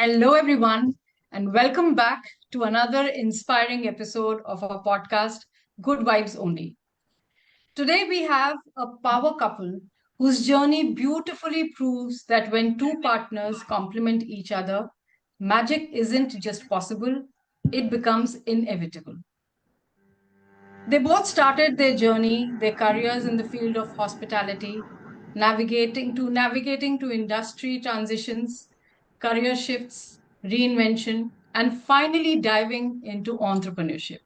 Hello, everyone, and welcome back to another inspiring episode of our podcast, Good Vibes Only. Today, we have a power couple whose journey beautifully proves that when two partners complement each other, magic isn't just possible, it becomes inevitable. They both started their journey, their careers in the field of hospitality, navigating to industry transitions, career shifts, reinvention, and finally diving into entrepreneurship.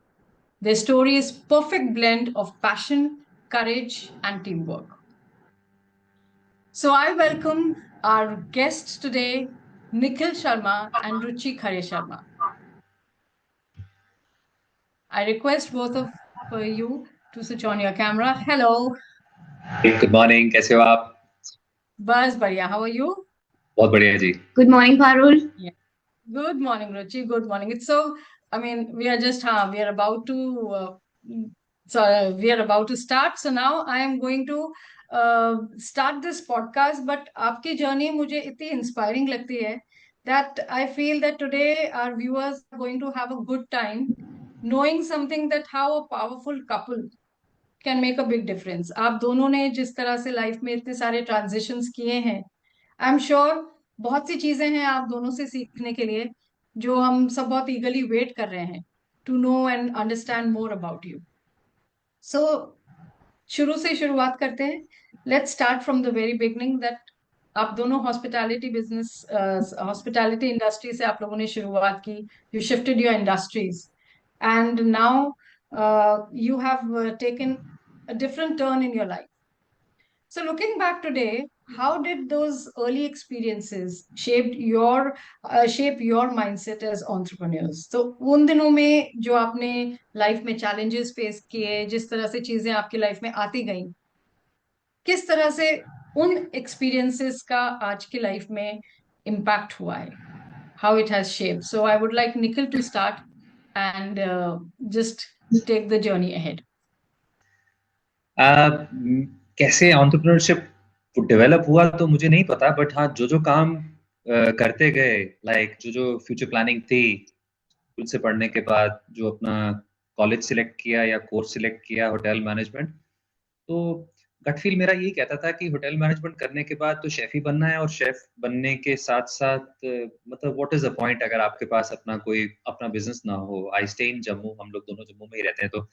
Their story is perfect blend of passion, courage, and teamwork. So I welcome our guests today, Nikhil Sharma and Ruchi Khare Sharma. I request both of you to switch on your camera. Hello. Good morning, कैसे हो आप? बस बढ़िया. How are you? बहुत बढ़िया जी. Good morning, Parul. Yeah. Good morning, Ruchi. Good morning. I mean, we are about to, we are about to start. So now I am going to start this podcast. But आपकी journey मुझे इतनी inspiring लगती है that I feel that today our viewers are going to have a good time knowing something that how a powerful couple can make a big difference. आप दोनों ने जिस तरह से लाइफ में इतने सारे ट्रांजिशंस किए हैं, आई एम श्योर बहुत सी चीजें हैं आप दोनों से सीखने के लिए जो हम सब बहुत ईगरली वेट कर रहे हैं to know and understand more about you. So शुरू से शुरुआत करते हैं. Let's start from the very beginning that आप दोनों हॉस्पिटैलिटी इंडस्ट्री से आप लोगों ने शुरुआत की. You shifted your industries and now you have taken a different turn in your life. So looking back today, how did those early experiences shape your mindset as entrepreneurs? तो उन दिनों में जो आपने लाइफ में challenges फेस किए, जिस तरह से चीजें आपकी लाइफ में आती गई, किस तरह से उन experiences का आज की लाइफ में impact हुआ है? How it has shaped. So I would like Nikhil to start and just take the journey ahead. कैसे एंटरप्रेन्योरशिप डेवलप हुआ तो मुझे नहीं पता, बट हाँ, जो काम करते गए, लाइक जो फ्यूचर प्लानिंग थी, स्कूल से पढ़ने के बाद जो अपना कॉलेज सिलेक्ट किया या कोर्स सिलेक्ट किया होटल मैनेजमेंट, तो गट फील मेरा यही कहता था कि होटल मैनेजमेंट करने के बाद तो शेफ ही बनना है, और शेफ बनने के साथ साथ मतलब व्हाट इज द पॉइंट अगर आपके पास अपना बिजनेस ना हो. आई स्टे इन जम्मू, हम लोग दोनों जम्मू में ही रहते हैं, तो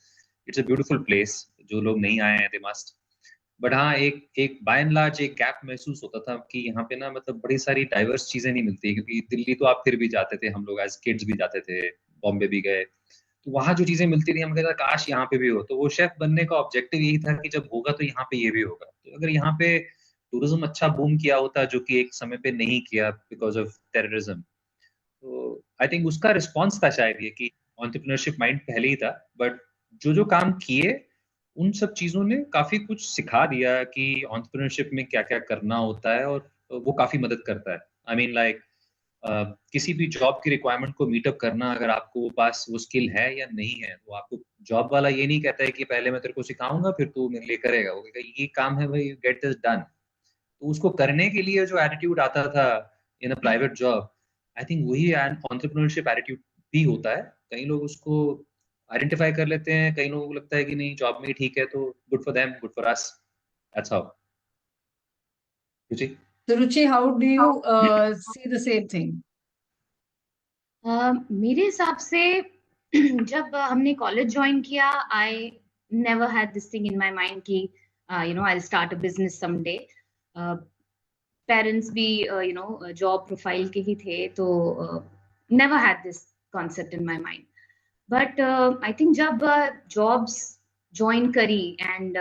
इट्स अ ब्यूटीफुल प्लेस. जो लोग नहीं आए हैं दे मस्ट. बट हाँ, एक एक बाय एंड लार्ज एक गैप महसूस होता था कि यहाँ पे ना मतलब बड़ी सारी डाइवर्स चीजें नहीं मिलती, क्योंकि दिल्ली तो आप फिर भी जाते थे, हम लोग एज किड्स भी जाते थे, बॉम्बे भी गए, तो वहां जो चीजें मिलती थी हम कहता काश यहाँ पे भी हो. तो वो शेफ बनने का ऑब्जेक्टिव यही था कि जब होगा तो यहाँ पे ये भी होगा. तो अगर यहाँ पे टूरिज्म अच्छा बूम किया होता, जो कि एक समय पे नहीं किया बिकॉज ऑफ टेररिज्म, तो आई थिंक उसका रिस्पॉन्स था शायद ये कि एंटरप्रेन्योरशिप माइंड पहले ही था, बट जो काम किए उन सब चीजों ने काफी कुछ सिखा दिया कि एंटरप्रेन्योरशिप में क्या क्या करना होता है, और वो काफी मदद करता है. आई मीन लाइक किसी भी जॉब की रिक्वायरमेंट को मीटअप करना, अगर आपको पास वो स्किल है या नहीं है, तो आपको जॉब वाला ये नहीं कहता है कि पहले मैं तेरे को सिखाऊंगा फिर तू मेरे लिए करेगा. वो कहेगा ये काम है भाई, गेट दिस डन. तो उसको करने के लिए जो एटीट्यूड आता था in a private job, I think वही एंटरप्रेन्योरशिप एटीट्यूड भी होता है. कई लोग उसको आइडेंटिफाई कर लेते हैं, कई लोगों को लगता है कि नहीं जॉब में ही ठीक है, तो good for them, good for us. That's how. So Ruchi, how do you see the same thing? मेरे हिसाब से जब हमने कॉलेज ज्वाइन किया, I never had this thing in my mind कि I will start a business someday. Parents भी job profile के ही थे, तो never had this concept in my mind. But I think जब जॉब्स ज्वाइन करी and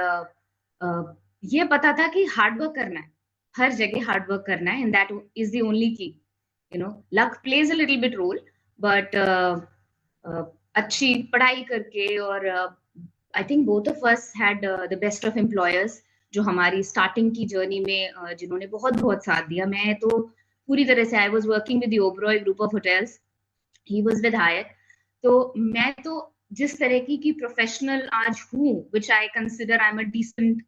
ये पता था कि हार्ड वर्क करना है, हर जगह हार्ड वर्क करना है, and that is the only की. luck plays a little bit role, but अच्छी पढ़ाई करके, और I think both of us had the best of employers जो हमारी स्टार्टिंग की जर्नी में जिन्होंने बहुत बहुत साथ दिया. मैं तो पूरी तरह से, I was working with the Oberoi group of hotels, he was with Hyatt. तो मैं तो जिस तरह की प्रोफेशनल आज हूँ, which I consider I am a decent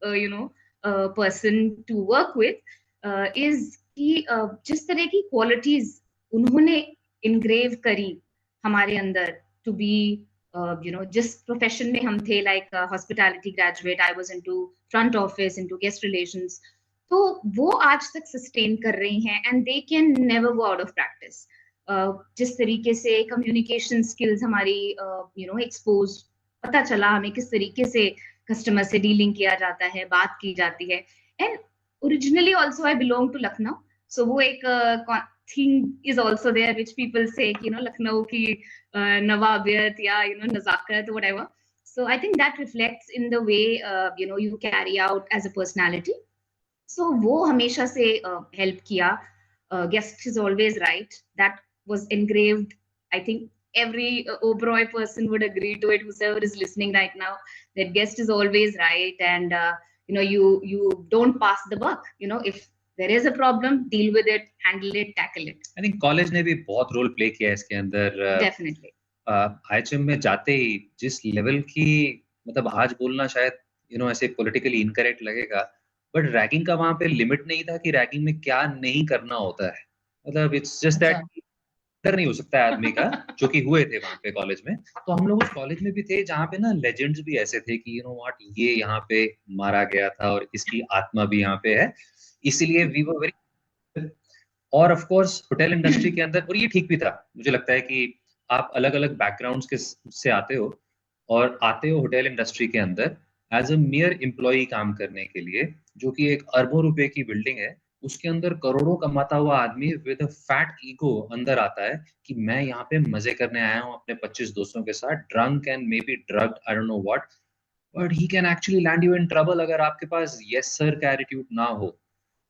person to work with, is कि जिस तरह की क्वालिटीज उन्होंने इनग्रेव करी हमारे अंदर टू बी जिस प्रोफेशन में हम थे, like hospitality graduate, I was into front office, into guest relations, तो वो आज तक सस्टेन कर रही हैं and they can never go out of practice. जिस तरीके से कम्युनिकेशन स्किल्स हमारी एक्सपोज, पता चला हमें किस तरीके से कस्टमर से डीलिंग किया जाता है, बात की जाती है। And originally also I belong to Lucknow, so वो एक thing is also there which people say Lucknow की नवाबियत या नजाकत whatever. So I think that reflects in the way you carry out as a personality. So वो हमेशा से help किया. Guest is always right. That was engraved. I think every Oberoi person would agree to it, whoever is listening right now, that guest is always right, and you don't pass the buck. If there is a problem, deal with it, handle it, tackle it. I think college ने भी बहुत role play किया है इसके अंदर. Definitely. IHM में जाते ही जिस लेवल की, मतलब आज बोलना शायद ऐसे पॉलिटिकली इनकरेक्ट लगेगा, बट रैगिंग का वहां पे लिमिट नहीं था कि रैगिंग में क्या नहीं करना होता है. मतलब इट्स जस्ट दैट डर नहीं हो सकता है आदमी का, जो कि हुए थे वहां पे कॉलेज में. तो हम लोग उस कॉलेज में भी थे जहाँ पे ना लेजेंड्स भी ऐसे थे कि व्हाट, ये यहाँ पे मारा गया था और इसकी आत्मा भी यहाँ पे है, इसीलिए वी वर वेरी. और ऑफ कोर्स होटल इंडस्ट्री के अंदर, और ये ठीक भी था, मुझे लगता है कि आप अलग अलग बैकग्राउंड्स के से आते हो और आते हो होटल इंडस्ट्री के अंदर एज अ मेयर एम्प्लॉय काम करने के लिए, जो कि एक अरबों रुपए की बिल्डिंग है, उसके अंदर करोड़ों कमाता हुआ आदमी विद अ फैट ईगो अंदर आता है कि मैं यहाँ पे मजे करने आया हूँ अपने 25 दोस्तों के साथ, drunk and may be drugged, I don't know what, but he can actually land you in trouble अगर आपके पास यस सर का एटीट्यूड ना हो.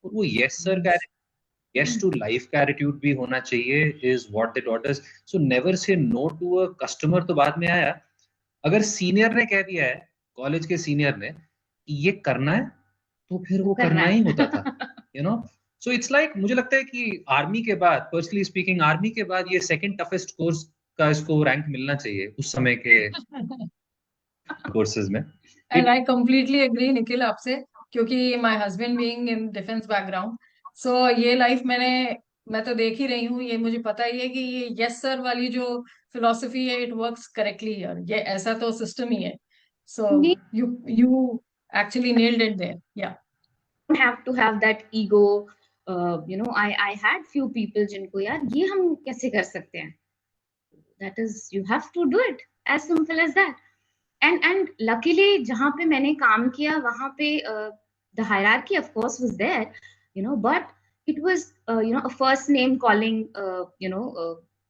और वो यस सर का yes to life का एटीट्यूड भी होना चाहिए, is what they taught us. So never say no to a customer. तो बाद में आया, अगर सीनियर ने कह दिया है, कॉलेज के सीनियर ने, कि ये करना है, तो फिर वो करना ही होता था, So it's like, मुझे लगता है कि आर्मी के बाद, पर्सनली स्पीकिंग, आर्मी के बाद ये सेकंड टफेस्ट कोर्स का इसको रैंक मिलना चाहिए उस समय के कोर्सेज में. And I completely agree Nikhil आपसे, क्योंकि my husband being in defense background, so ये लाइफ मैं तो देख ही रही हूँ, ये मुझे पता ही है कि ये यस सर वाली जो फिलोसफी है, इट वर्क्स करेक्टली हियर, ये ऐसा तो सिस्टम ही है. So you actually nailed it there. Yeah. Don't have to have that ego. I had few people जिनको यार ये हम कैसे कर सकते हैं. That is, you have to do it, as simple as that. And luckily जहाँ पे मैंने काम किया वहाँ पे the hierarchy of course was there, but it was a first name calling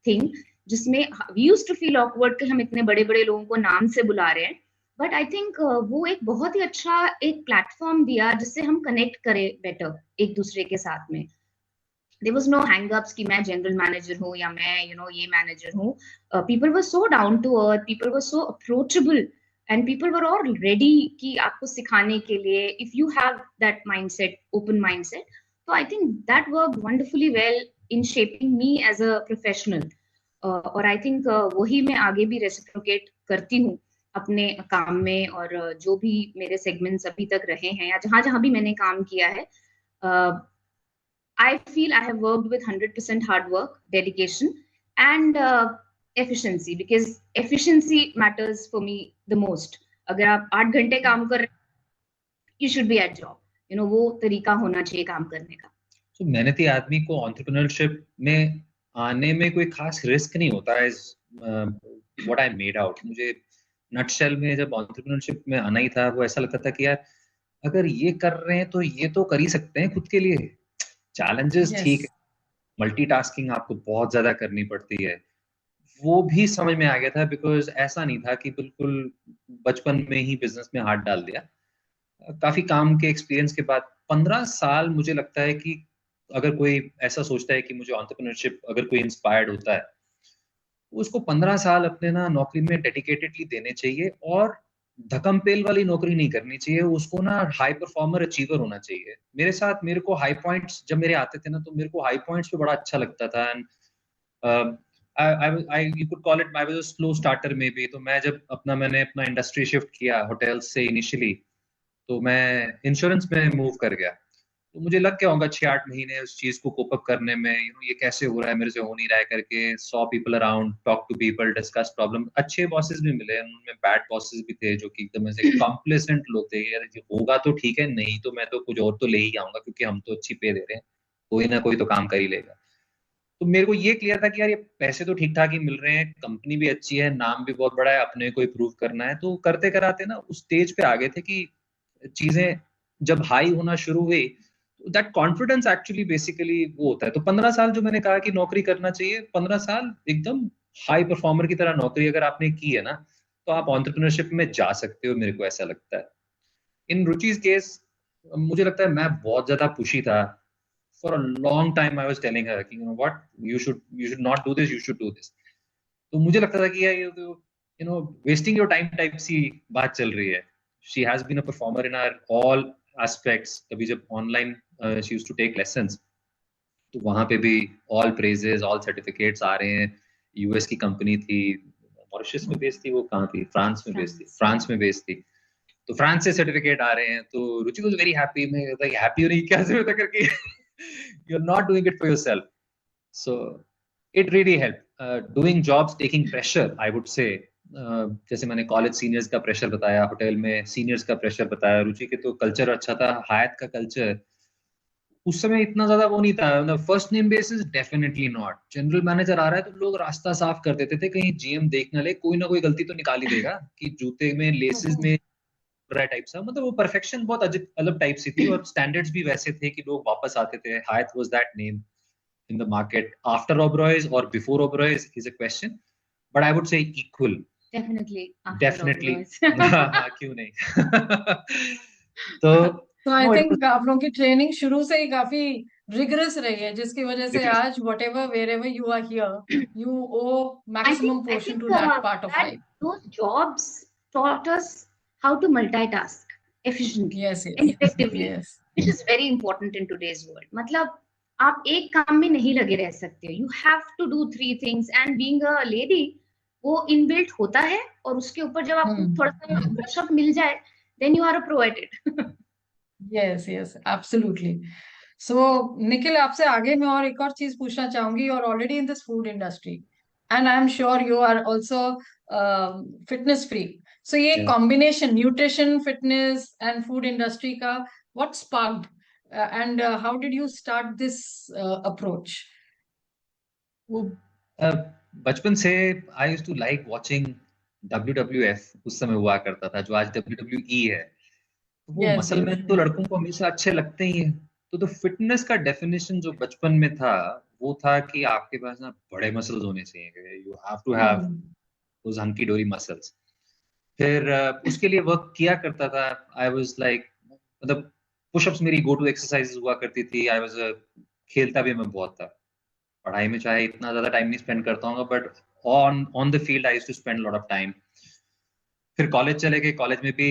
thing, जिसमें we used to feel awkward कि हम इतने बड़े बड़े लोगों को नाम से बुला रहे हैं. बट आई थिंक वो एक बहुत ही अच्छा एक प्लेटफॉर्म दिया जिससे हम कनेक्ट करें बेटर एक दूसरे के साथ में. There was no hang-ups कि मैं जनरल मैनेजर हूँ या मैं ये मैनेजर हूँ. People were so down to earth, people were so approachable, and people were all ready कि आपको सिखाने के लिए, if you have that mindset, open mindset. So I think that worked wonderfully well in shaping me as a professional. और I think वही मैं आगे भी reciprocate करती हूँ अपने काम में, और जो भी मेरे सेगमेंट्स अभी तक रहे हैं या जहां जहां भी मैंने काम किया है, I feel I have worked with 100% hard work, dedication, and efficiency, because efficiency matters for me the most. अगर आप 8 घंटे काम कर रहे हैं, you should be at job. वो तरीका होना चाहिए काम करने का. So मेहनती आदमी को एंटरप्रेन्योरशिप में आने में कोई खास रिस्क नहीं होता है, what I made out. मुझे नटशेल में जब एंटरप्रेन्योरशिप में आना ही था, वो ऐसा लगता था कि यार अगर ये कर रहे हैं तो ये तो कर ही सकते हैं खुद के लिए. चैलेंजेस ठीक है, मल्टीटास्किंग आपको बहुत ज्यादा करनी पड़ती है, वो भी समझ में आ गया था, बिकॉज ऐसा नहीं था कि बिल्कुल बचपन में ही बिजनेस में हाथ डाल दिया. काफी काम के एक्सपीरियंस के बाद 15 साल मुझे लगता है कि अगर कोई ऐसा सोचता है कि मुझे एंटरप्रेन्योरशिप, अगर कोई इंस्पायर्ड होता है, उसको 15 साल अपने ना नौकरी में डेडिकेटेडली देने चाहिए, और धकमपेल वाली नौकरी नहीं करनी चाहिए. उसको ना हाई परफॉर्मर अचीवर होना चाहिए. मेरे साथ, मेरे को हाई पॉइंट्स जब मेरे आते थे ना, तो मेरे को हाई पॉइंट्स पे बड़ा अच्छा लगता था. And you could call it, I was a slow starter maybe. तो मैंने अपना इंडस्ट्री शिफ्ट किया होटल्स से इनिशियली, तो मैं इंश्योरेंस में मूव कर गया. तो मुझे लग गया होगा 6-8 महीने उस चीज को कोप अप करने में, ये कैसे हो रहा है, मेरे से हो नहीं रहा है करके। 100 people around, talk to people, discuss problem. अच्छे बॉसेस भी मिले, उनमें बैड बॉसेस भी थे जो कि एकदम ऐसे कॉम्प्लेसेंट लोग थे, यार ये होगा तो ठीक है, नहीं तो मैं तो कुछ और तो ले ही आऊंगा क्योंकि हम तो अच्छी पे दे रहे हैं, कोई ना कोई तो काम कर ही लेगा। तो मेरे को ये क्लियर था कि यार ये पैसे तो ठीक ठाक ही मिल रहे हैं, कंपनी भी अच्छी है, नाम भी बहुत बड़ा है, अपने को प्रूव करना है। तो करते कराते ना उस स्टेज पे आ गए थे कि चीजें जब हाई होना शुरू हुई, दैट कॉन्फिडेंस एक्चुअली बेसिकली वो होता है। तो 15 साल जो मैंने कहा कि नौकरी करना चाहिए, 15 साल एकदम हाई परफॉर्मर की तरह नौकरी अगर आपने की है ना, तो आप एंटरप्रेन्योरशिप में जा सकते हो, मेरे को ऐसा लगता है। इन रुचि's केस मुझे लगता है मैं बहुत ज्यादा पुशी था। For a long time I was telling her कि what, you should not do this, you should do this। तो मुझे लगता था कि यार ये तो wasting your time टाइप सी बात चल रही है। She has been a performer in our all aspects। अभी जब online she used to take lessons, तो वहां पे भी all praises, all certificates आ रहे हैं। यूएस की कंपनी थी, मॉरिशस में बेस्ड थी, वो कहाँ थी, फ्रांस में बेस्ड थी, फ्रांस में बेस्ड थी। तो फ्रांस से सर्टिफिकेट आ रहे हैं, तो रुचि वाज वेरी हैप्पी। मैं हैप्पी होने की क्या जरूरत है करके you are not doing it for yourself. So it really help doing jobs, taking pressure, I would say. जैसे मैंने कॉलेज सीनियर्स का प्रेशर बताया, होटल में सीनियर्स का प्रेशर बताया, रुचि के तो कल्चर अच्छा था, हायत का कल्चर उस समय इतना ज्यादा वो नहीं था। First name basis definitely not. General manager आ रहा है तो लोग रास्ता साफ कर देते थे, कहीं जीएम देख ना ले, कोई ना कोई गलती तो निकाल ही देगा कि जूते में लेसेस में टाइप सा, मतलब वो परफेक्शन बहुत अलग टाइप सी थी, और स्टैंडर्ड्स भी वैसे थे कि लोग वापस आते थे। Hyatt was that name in the market. After Oberoi's और before Oberoi's is a question, but I would say equal. Definitely हाँ, क्यों नहीं तो तो I no, it was, think आप लोगों की ट्रेनिंग शुरू से ही काफी रिगरस रही है, जिसकी वजह से rigorous। आज whatever wherever you are here, you owe I maximum think portion to that part of that life. those jobs taught us how to multitask efficiently yes and yes effectively, yes which is very important in today's world. मतलब आप एक काम में नहीं लगे रह सकते हो, you have to do 3 things, and being a lady वो इनबिल्ट होता है, और उसके ऊपर जब आपको थोड़ा सा ब्रशअप मिल जाए, then you are a pro at it। Yes yes absolutely. So Nikhil, आपसे आगे मैं और एक और चीज पूछना चाहूंगी। और already in this food industry and I am sure you are also fitness free. So ये Yeah. Combination nutrition, fitness and food industry का what sparked and how did you start this approach? वो बचपन से I used to like watching WWF। उस समय हुआ करता था, जो आज WWE है। तो वो यस मसल यस मैन तो लड़कों को हमेशा अच्छे लगते ही हैं। तो फिटनेस का डेफिनेशन जो बचपन में था, वो था कि आपके पास ना बड़े मसल्स होने चाहिए, you have to have those hunky dory muscles. फिर उसके लिए वर्क किया करता था। आई वाज लाइक, मतलब पुशअप्स मेरी गो टू एक्सरसाइज हुआ करती थी। आई वाज खेलता भी मैं बहुत था। पढ़ाई में चाहे इतना ज्यादा टाइम नहीं स्पेंड करता हूँ, but on on the field I used to spend lot of time. फिर कॉलेज चले गए, कॉलेज में भी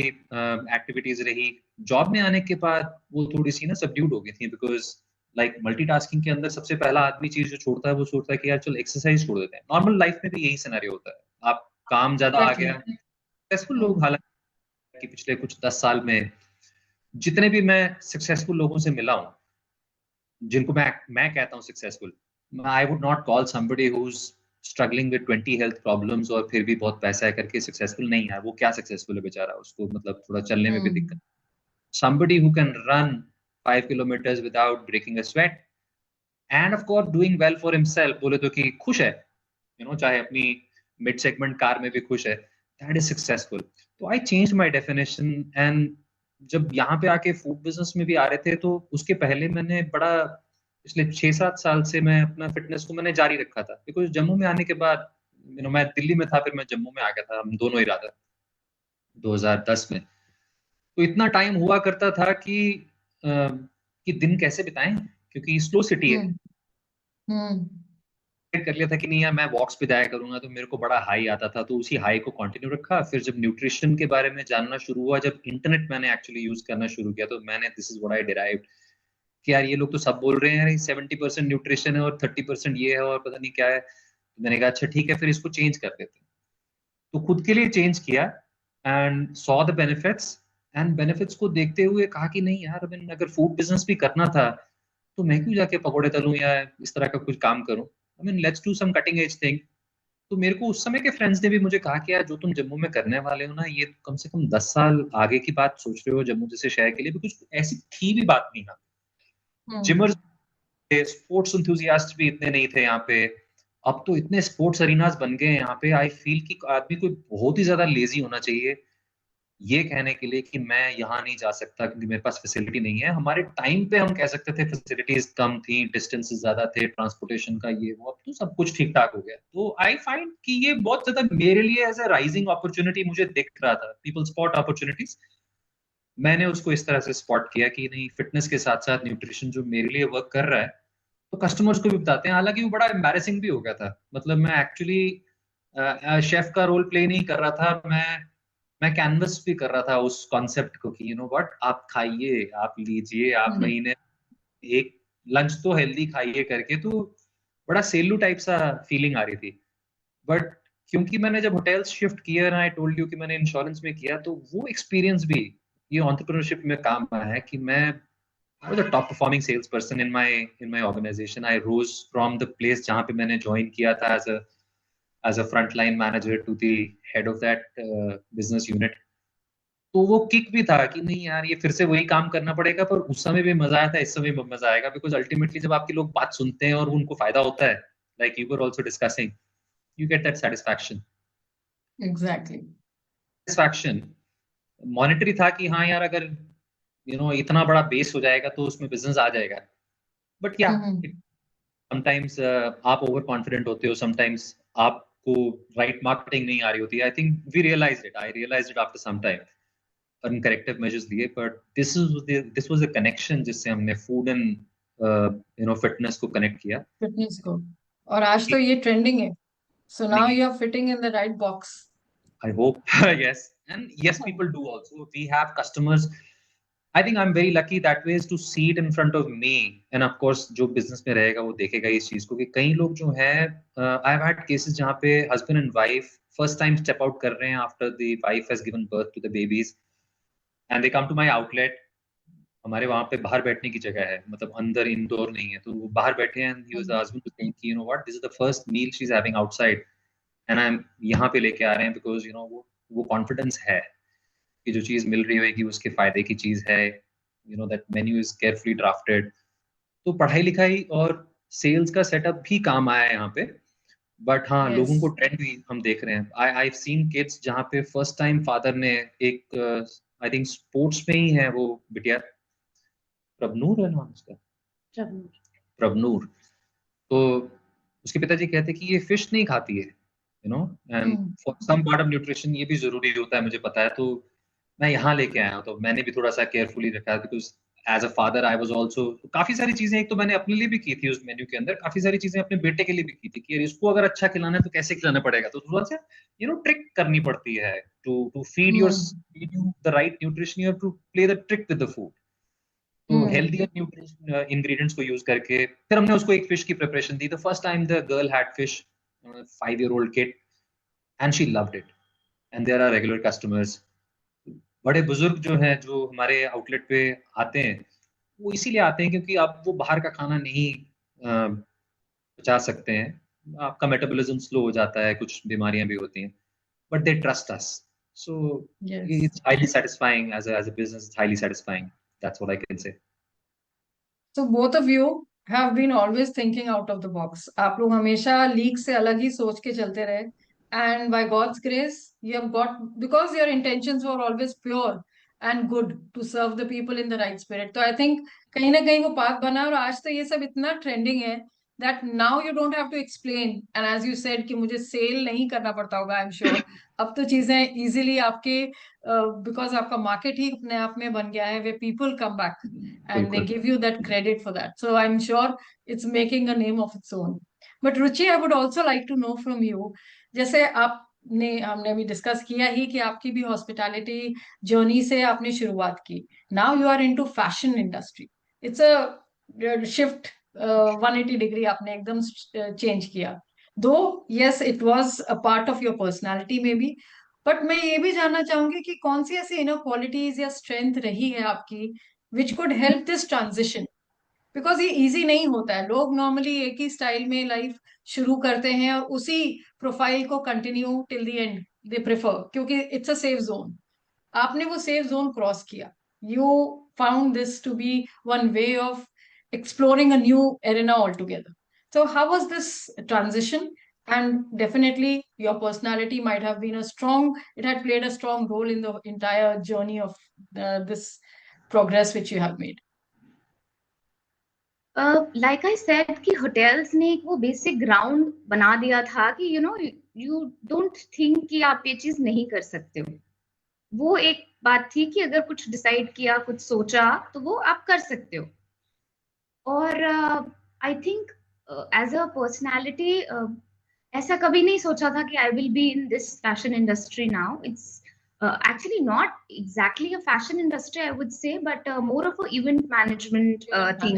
एक्टिविटीज रही। जॉब में आने के बाद वो थोड़ी सी ना सबड्यूड हो गई थी, बिकॉज लाइक मल्टीटास्किंग के अंदर सबसे पहला आदमी चीज जो छोड़ता है, वो सोचता है कि यार चल एक्सरसाइज छोड़ देते हैं। नॉर्मल लाइफ में भी यही सिनेरियो होता है, आप काम ज्यादा आ गया। सक्सेसफुल लोग, हालांकि पिछले कुछ 10 साल में जितने भी मैं सक्सेसफुल लोगों से मिला हूँ, जिनको मैं कहता हूँ successful, I would not call somebody who is struggling with 20 health problems और फिर भी बहुत पैसा है करके सक्सेसफुल नहीं है। वो क्या सक्सेसफुल है बेचारा, उसको मतलब थोड़ा चलने में भी दिक्कत। somebody who can run 5 kilometers without breaking a sweat and of course doing well for himself, बोले तो कि खुश है, चाहे अपनी मिड सेगमेंट कार में भी खुश है, that is successful। तो I changed my definition। and जब यहाँ पे आके फूड बिजनेस में भी आ रहे थे, तो उसके पहले मैंने बड़ा पिछले 6-7 साल से मैं अपना फिटनेस को मैंने जारी रखा था। बिकॉज जम्मू में आने के बाद, मैं दिल्ली में था, फिर मैं जम्मू में आ गया था, हम दोनों ही राधा 2010 में। तो इतना टाइम हुआ करता था कि दिन कैसे बिताएं, क्योंकि स्लो सिटी है। कर लिया था कि नहीं यार मैं वॉक्स पे जाया करूंगा, तो मेरे को बड़ा हाई आता था, तो उसी हाई को कंटिन्यू रखा। फिर जब न्यूट्रिशन के बारे में जानना शुरू हुआ, जब इंटरनेट मैंने एक्चुअली यूज करना शुरू किया, तो मैंने this is what I derived कि यार ये लोग तो सब बोल रहे हैं 70% न्यूट्रिशन है और 30% ये है और पता नहीं क्या है। तो मैंने कहा अच्छा ठीक है, फिर इसको चेंज कर देते हैं। तो खुद के लिए चेंज किया and saw the benefits and benefits को देखते हुए कहा कि नहीं यार, अगर फूड बिजनेस भी करना था तो मैं क्यों जाके पकौड़े तलूं या इस तरह का कुछ काम करूं। Let's do some cutting edge thing. तो मेरे को उस समय के फ्रेंड्स ने भी मुझे कहा कि यार जो तुम जम्मू में करने वाले हो ना, ये कम से कम 10 साल आगे की बात सोच रहे हो जम्मू जैसे शहर के लिए भी, कुछ ऐसी थी भी बात नहीं। जिमर्स, स्पोर्ट्स इंथुजियास्ट भी इतने नहीं थे यहाँ पे। अब तो इतने स्पोर्ट्स अरीनास बन गए हैं यहाँ पे। आई फील कि आदमी को बहुत ही ज्यादा लेजी होना चाहिए ये कहने के लिए कि मैं यहाँ नहीं जा सकता क्योंकि मेरे पास फैसिलिटी नहीं है। हमारे टाइम पे हम कह सकते थे फैसिलिटीज कम थी, डिस्टेंसेस ज्यादा थे, ट्रांसपोर्टेशन का ये वो। अब तो सब कुछ ठीक ठाक हो गया। तो आई फाइंड कि ये बहुत ज्यादा मेरे लिए एज अ राइजिंग अपॉर्चुनिटी मुझे दिख रहा था। People spot opportunities. मैंने उसको इस तरह से स्पॉट किया कि नहीं, फिटनेस के साथ साथ न्यूट्रिशन जो मेरे लिए वर्क कर रहा है तो कस्टमर्स को भी बताते हैं। हालांकि वो बड़ा एम्बैरेसिंग भी हो गया था। मैं एक्चुअली शेफ का रोल प्ले नहीं कर रहा था। मैं कैनवस भी कर रहा था उस कॉन्सेप्ट को कि यू नो व्हाट, आप खाइए, आप लीजिए, आप महीने एक लंच तो हेल्दी खाइए करके। तो बड़ा सेलू टाइप सा फीलिंग आ रही थी। बट क्योंकि मैंने जब होटल्स शिफ्ट किया ना, आई टोल्ड यू कि मैंने इंश्योरेंस में किया, तो वो एक्सपीरियंस भी ये एंटरप्रेन्योरशिप में काम आया है कि मैं I was a top performing salesperson in my organization. I rose from the place जहाँ पे मैंने join किया था as a frontline manager to the head of that business unit. तो वो किक भी था कि नहीं यार, ये फिर से वही काम करना पड़ेगा, पर उस समय भी मजा आया था, इस समय भी मजा आएगा। बिकॉज अल्टीमेटली जब आपके लोग बात सुनते हैं और उनको फायदा होता है, like you were also discussing, you get that satisfaction. Exactly. Satisfaction monetary था कि हाँ यार, अगर इतना बड़ा बेस हो जाएगा तो उसमें बिजनेस आ जाएगा। बट या समटाइम्स आप ओवर कॉन्फिडेंट होते हो, समटाइम्स आपको राइट मार्केटिंग नहीं आ रही होती है। I think we realised it after some time. Corrective measures लिए, but this was a connection जिससे हमने फूड एंड फिटनेस को कनेक्ट किया। फिटनेस को। और आज तो ये ट्रेंडिंग है। सो नाउ नहीं, you are fitting in the right box. I hope. Yes. And yes, people do also. We have customers. I think I'm very lucky that way is to see it in front of me. And of course, जो business में रहेगा वो देखेगा इस चीज को कि कई लोग जो हैं, I've had cases जहाँ पे husband and wife first time step out कर रहे हैं after the wife has given birth to the babies, and they come to my outlet. हमारे वहाँ पे बाहर बैठने की जगह है, अंदर इंडोर नहीं है, तो वो बाहर बैठे हैं। And he was the husband was saying कि you know what, this is the first meal she's having outside. And I M यहाँ पे लेके आ रहे हैं बिकॉज वो कॉन्फिडेंस है कि जो चीज मिल रही होगी उसके फायदे की चीज है। That menu is carefully drafted. तो पढ़ाई लिखाई और सेल्स का सेटअप भी काम आया है यहाँ पे। बट हाँ, लोगों को ट्रेंड भी हम देख रहे हैं। आई सीन किड्स जहाँ पे फर्स्ट टाइम फादर ने एक, आई थिंक स्पोर्ट्स में ही है वो बिटिया, प्रभनूर है नाम उसका, प्रभनूर। तो उसके पिताजी कहते हैं कि ये फिश नहीं खाती है, and for some part of nutrition ये भी जरूरी होता है, मुझे पता है। तो मैं यहाँ लेके आया हूँ, तो मैंने भी थोड़ा सा केयरफुली रखा because as a father I was also. काफी सारी चीजें एक तो मैंने अपने लिए भी की थी उस मेन्यू के अंदर, काफी सारी चीजें अपने बेटे के लिए भी की थी कि इसको अगर अच्छा खिलाना है तो कैसे खिलाना पड़ेगा। तो थोड़ा सा ट्रिक करनी पड़ती है to feed you the right nutrition. You have to play the trick with the food. तो हेल्दी न्यूट्रिशन इंग्रेडिएंट्स को यूज करके फिर हमने उसको एक फिश की प्रिपरेशन दी। The first time the girl had fish, 5-year-old kid, and she loved it. And there are regular customers. बड़े बुजुर्ग जो हैं, जो हमारे आउटलेट पे आते हैं, वो इसीलिए आते हैं क्योंकि आप वो बाहर का खाना नहीं पचा सकते हैं। आपका मेटाबॉलिज्म स्लो हो जाता है, कुछ बीमारियां भी होती हैं, but they trust us. So it's highly satisfying as a business. It's highly satisfying. That's what I can say. So both of you have been always thinking out of the box. आप लोग हमेशा leak से अलग ही सोच के चलते रहे, and by God's grace you have got, because your intentions were always pure and good to serve the people in the right spirit. तो I think कहीं ना कहीं वो पाथ बना, और आज तो ये सब इतना ट्रेंडिंग है that now you don't have to explain, and as you said कि मुझे सेल नहीं करना पड़ता होगा, I'm sure अब तो चीजें easily आपके because आपका मार्केट ही अपने आप में बन गया है, where people come back and they give you that credit for that. So I'm sure it's making a name of its own. But Ruchi, I would also like to know from you, जैसे आपने, हमने अभी discuss किया ही कि आपकी भी hospitality journey से आपने शुरुआत की, now you are into fashion industry. It's a shift, 180 degree आपने एकदम चेंज किया। Though yes, it was a part of your personality maybe, but मैं ये भी जानना चाहूंगी कि कौन सी ऐसी इनर क्वालिटीज या स्ट्रेंथ रही है आपकी which could help this transition, because ये इजी नहीं होता है। लोग नॉर्मली एक ही स्टाइल में लाइफ शुरू करते हैं और उसी प्रोफाइल को continue till the end they prefer, क्योंकि इट्स अ सेफ जोन। आपने वो सेफ जोन क्रॉस किया, you found this to be one way of exploring a new arena altogether. So how was this transition? And definitely your personality might have been a strong, it had played a strong role in the entire journey of this progress which you have made. Like I said कि hotels ने एक वो basic ground बना दिया था कि you don't think कि आप ये चीज नहीं कर सकते हो। वो एक बात थी कि अगर कुछ डिसाइड किया, कुछ सोचा, तो वो आप कर सकते हो। और I think as a personality ऐसा कभी नहीं सोचा था कि I will be in this fashion industry now. It's actually not exactly a fashion industry, I would say, but more of a event management thing.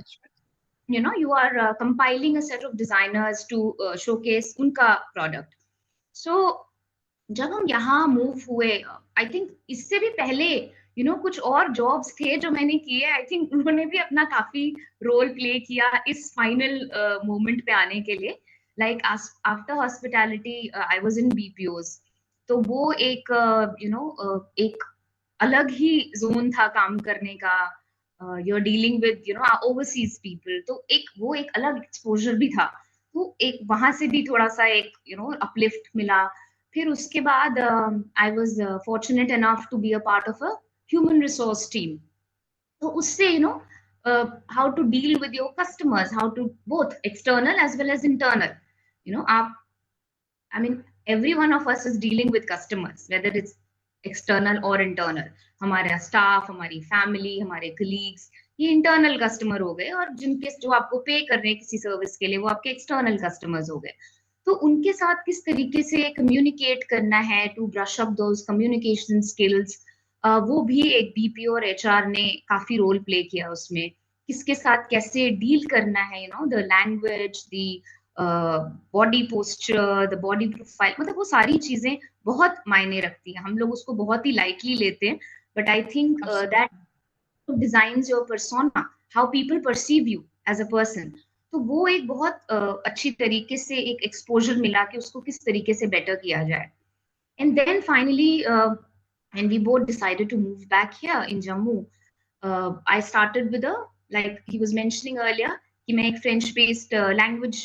You are compiling a set of designers to showcase उनका product. So जब हम यहाँ move हुए, I think इससे भी पहले कुछ और जॉब्स थे जो मैंने किए। आई थिंक उन्होंने भी अपना काफी रोल प्ले किया इस फाइनल मोमेंट पे आने के लिए। Like after hospitality I was in BPOs, तो वो एक एक अलग ही जोन था काम करने का। You are dealing with overseas people, तो एक अलग एक्सपोजर भी था। तो एक वहां से भी थोड़ा सा एक अपलिफ्ट मिला। फिर उसके बाद I was fortunate enough to be a part of a human resource team. तो उससे how to deal with your customers, how to both external as well as internal. आप I mean, every one of us is dealing with customers, whether it's external or internal. हमारा staff, हमारी family, हमारे colleagues, ये internal customer हो गए। और जिनके जो आपको पे कर रहे हैं किसी सर्विस के लिए, वो आपके एक्सटर्नल कस्टमर्स हो गए। तो उनके साथ किस तरीके से कम्युनिकेट करना है, to brush up those communication skills, वो भी एक बीपीओ और एचआर ने काफी रोल प्ले किया उसमें। किसके साथ कैसे डील करना है, the language, body posture, the body profile, मतलब वो सारी चीजें बहुत मायने रखती हैं। हम लोग उसको बहुत ही लाइटली लेते हैं, but I think that designs your persona, how people perceive you as a person. तो वो एक बहुत अच्छी तरीके से एक एक्सपोजर मिला कि उसको किस तरीके से बेटर किया जाए। And then finally when we both decided to move back here in Jammu, I started with like he was mentioning earlier, कि मैं एक फ्रेंच बेस्ड लैंग्वेज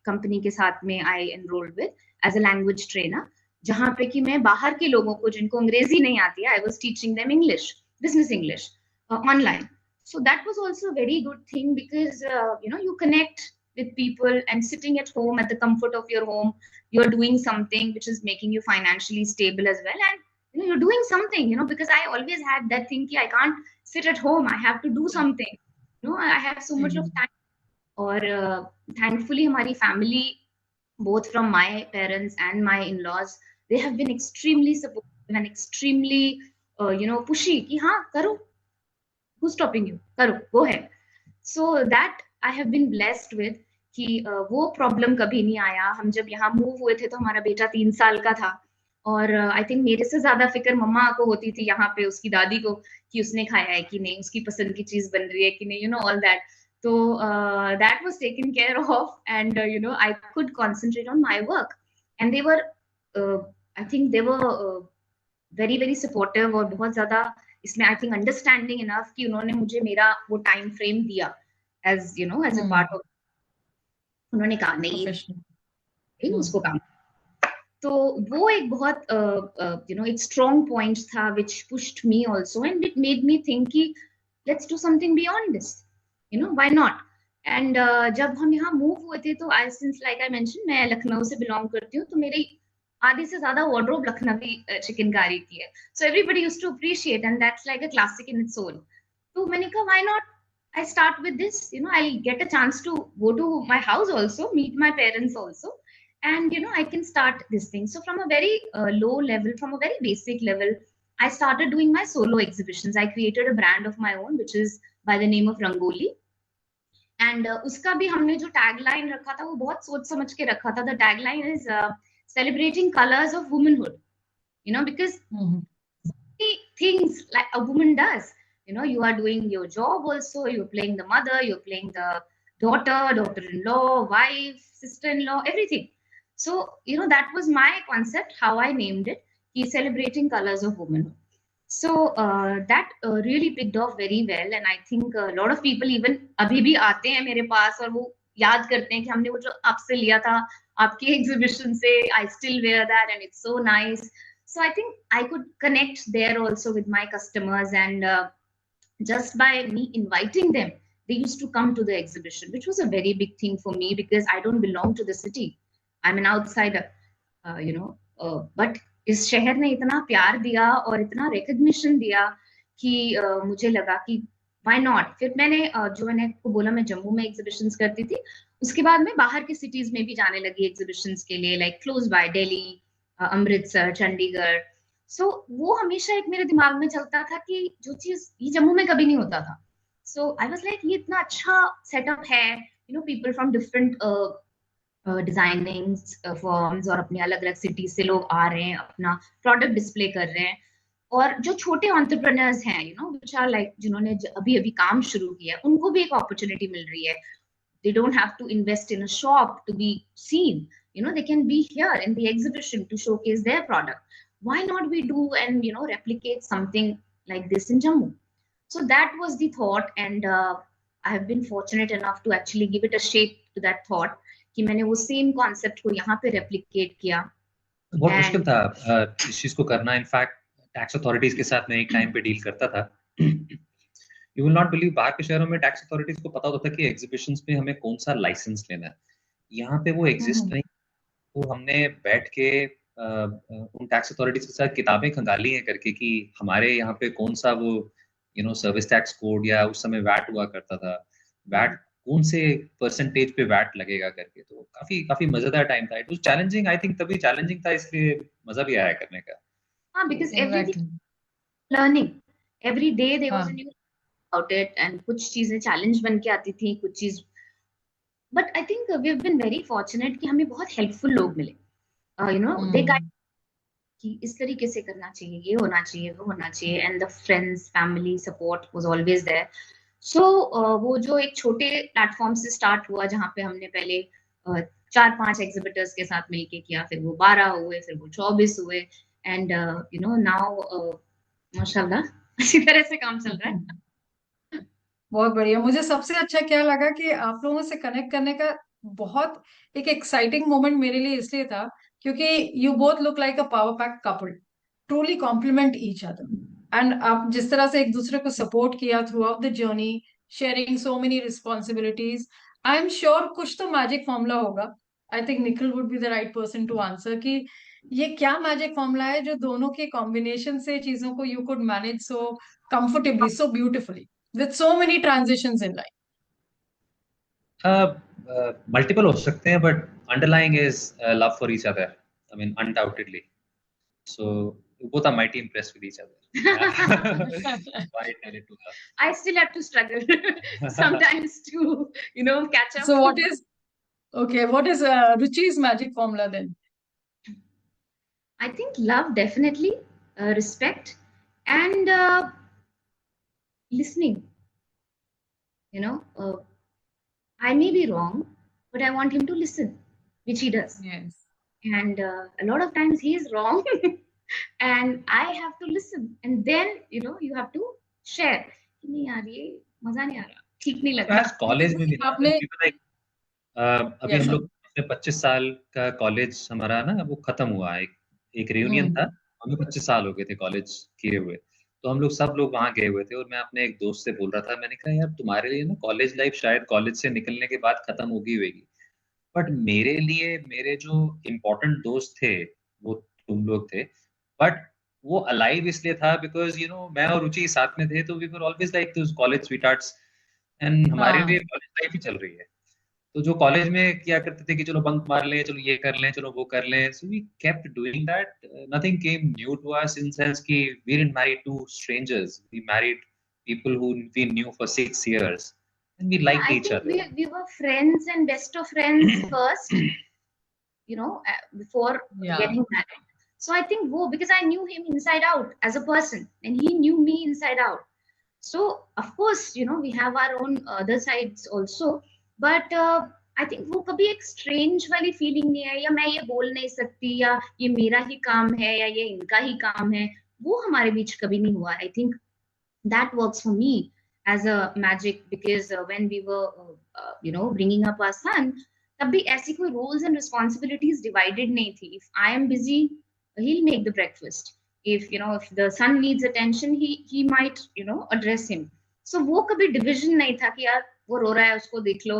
कंपनी के साथ में I enrolled with as a language trainer, जहाँ पे कि मैं बाहर के लोगों को जिनको अंग्रेजी नहीं आती है, I was teaching them English, business English online. So that was also a very good thing because you connect with people, and sitting at home at the comfort of your home, you're doing something which is making you financially stable as well, and you're doing something, because I always had that thing कि I can't sit at home, I have to do something, I have so much of time. और thankfully हमारी family, both from my parents and my in-laws, they have been extremely supportive and extremely pushy कि हाँ करो, who's stopping you, करो, go ahead. So that I have been blessed with कि वो problem कभी नहीं आया। हम जब यहाँ मूव हुए थे तो हमारा बेटा 3 साल का था, और आई थिंक मेरे से ज्यादा फिक्र मम्मा को होती थी यहाँ पे उसकी दादी को कि उसने खाया है कि नहीं, उसकी पसंद की चीज बन रही है कि नहीं, all that. So that was taken care of, and I could concentrate on my work, and they were I think they were very very supportive, और बहुत ज्यादा इसमें आई थिंक अंडरस्टैंडिंग इनफ कि उन्होंने मुझे मेरा वो टाइम फ्रेम दिया as a part of, उन्होंने कहा नहीं उसको काम। तो वो एक बहुत एक स्ट्रॉन्ग पॉइंट था which pushed me also, and it made me think कि let's do something beyond this, why not. And जब हम यहाँ मूव हुए थे तो आई सिंस लाइक आई मेंशन, मैं लखनऊ से बिलोंग करती हूँ, तो मेरी आधी से ज्यादा वार्डरोब लखनवी चिकनकारी की है. So everybody used to appreciate, and that's like a classic in its own. तो मैंने कहा why not I start with this, I'll get a chance to go to my house also, meet my parents also, and I can start this thing. So from a very low level, from a very basic level, I started doing my solo exhibitions. I created a brand of my own which is by the name of Rangoli, and उसका भी हमने जो tagline रखा था वो बहुत सोच समझ के रखा था. The tagline is celebrating colors of womanhood. because Mhm. things like a woman does. You are doing your job also, you're playing the mother, you're playing the daughter-in-law, wife, sister-in-law, everything. So, that was my concept, how I named it, celebrating colors of womanhood. So that really picked off very well, and I think a lot of people even अभी भी आते हैं मेरे पास और वो याद करते हैं कि हमने वो जो आपसे लिया था आपके एग्जीबिशन से, I still wear that and it's so nice. So I think I could connect there also with my customers, and just by me inviting them, they used to come to the exhibition, which was a very big thing for me because I don't belong to the city. I'm an outsider, but इस शहर ने इतना प्यार दिया और इतना recognition दिया कि मुझे लगा कि व्हाई नॉट. फिर मैंने जो मैंने आपको बोला मैं जम्मू में एग्जीबिशंस करती थी, उसके बाद मैं बाहर के सिटीज में भी जाने लगी एग्जीबिशंस के लिए, like close by Delhi, Amritsar, Chandigarh. So वो हमेशा एक मेरे दिमाग में चलता था कि जो चीज ये जम्मू में कभी नहीं होता था. सो आई वाज लाइक ये इतना अच्छा सेटअप है, people from different designing forms और अपनी अलग अलग सिटीज से लोग आ रहे हैं, अपना प्रोडक्ट डिस्प्ले कर रहे हैं. और जो छोटे एंटरप्रेन्योर्स हैं, व्हिच आर लाइक जिन्होंने अभी अभी काम शुरू किया, उनको भी एक अपॉर्चुनिटी मिल रही है. They don't have to invest in a shop to be seen. They can be here in the exhibition to showcase their product. Why not we do and replicate something like this in Jammu? So that was the thought, and I have been fortunate enough to actually give it a shape to that thought कि मैंने वो same concept को यहाँ पे replicate किया. बहुत मुश्किल था इस चीज को करना. इनफैक्ट टैक्स अथॉरिटीज के साथ मैं एक टाइम पे डील करता था. यू विल नॉट बिलीव, बाहर के शहरों में टैक्स अथॉरिटीज को पता होता था कि एग्जीबिशंस में हमें कौन सा लाइसेंस लेना है. यहाँ पे वो एग्जिस्ट नहीं. तो हमने बैठ के उन टैक्स अथॉरिटीज के साथ किताबें खंगाली हैं करके कि हमारे यहाँ पे कौन सा वो सर्विस टैक्स कोड, या उस समय वैट हुआ करता था, वैट कौन से परसेंटेज पे वैट लगेगा करके. तो काफी मजेदार टाइम था. It was challenging. I think तभी चैलेंजिंग था, इसलिए मजा भी आया करने का. हाँ, because everything learning every day there was a new about it, and कुछ चीजें चैलेंज बन के आती थी, कुछ चीज. But I think we have been very fortunate कि हमें बहुत हेल्पफुल लोग मिले. दे गाइड कि इस तरीके से करना चाहिए, ये होना चाहिए, वो होना चाहिए, and the friends family support was always there. So वो जो एक छोटे प्लेटफॉर्म से स्टार्ट हुआ, जहाँ पे हमने पहले 4-5 एग्जिबिटर्स के साथ मिलके किया, फिर वो 12 हुए, फिर वो 24 हुए, एंड नाउ माशाल्लाह अच्छी तरह से काम चल रहा है. बहुत बढ़िया. मुझे सबसे अच्छा क्या लगा कि आप लोगों से कनेक्ट करने का बहुत एक एक्साइटिंग मोमेंट मेरे लिए इसलिए था क्योंकि you both look like a power pack couple, truly complement each other. And आप जिस तरह से एक दूसरे को सपोर्ट किया throughout the journey, sharing so many responsibilities, I am sure कुछ तो मैजिक फॉर्मूला होगा. I think Nikhil would be the right person to answer कि ये क्या मैजिक फॉर्मूला है जो दोनों के कॉम्बिनेशन से चीजों को you could manage so comfortably, so beautifully, with so many transitions in life. Multiple हो सकते हैं, but underlying is love for each other. I mean, undoubtedly. So both are mighty impressed with each other. Why tell it to love? I still have to struggle sometimes to, catch up. So what is Ruchi's magic formula then? I think love, definitely, respect, and listening. I may be wrong, but I want him to listen, which he does. Yes. And a lot of times he is wrong, and I have to listen, and then you have to share. नहीं यार ये मजा नहीं आ रहा, ठीक नहीं लग रहा. कॉलेज में भी आपने अभी हम लोग अपने 25 साल का कॉलेज हमारा ना वो खत्म हुआ. एक रियूनियन था, हमें 25 साल हो गए थे कॉलेज किए हुए. तो हम लोग सब लोग वहां गए हुए थे, और मैं अपने एक दोस्त से बोल रहा था, मैंने कहा यार तुम्हारे लिए ना कॉलेज लाइफ शायद कॉलेज से निकलने के बाद खत्म होगी होगी, बट मेरे लिए मेरे जो इम्पोर्टेंट दोस्त थे वो तुम लोग थे. बट वो अलाइव इसलिए था बिकॉज मैं और रुचि साथ में थे, तो we were always like those college sweethearts, and हमारे लिए कॉलेज लाइफ ही चल रही है. तो जो कॉलेज में किया करते थे कि चलो बंक मार लें, चलो ये कर लें, चलो वो कर लें, so we kept doing that. Nothing came new to us in sense कि we didn't marry to strangers, we married people who we knew for 6 years, and we liked each other. We were friends and best of friends first, before getting married. So I think wo, because I knew him inside out as a person and he knew me inside out. So of course, you know, we have our own other sides also, but I think वो कभी एक strange वाली feeling नहीं है, या मैं ये बोल नहीं सकती, या ये मेरा ही काम है, या ये इनका ही काम है, वो हमारे बीच कभी नहीं हुआ. I think that works for me as a magic, because when we were you know, bringing up our son, तब भी ऐसी कोई roles and responsibilities divided नहीं थी. If I am busy, he'll make the breakfast. If, you know, if the son needs attention, he might, you know, address him. So वो कभी division नहीं था कि यार वो रो रहा है उसको देख लो,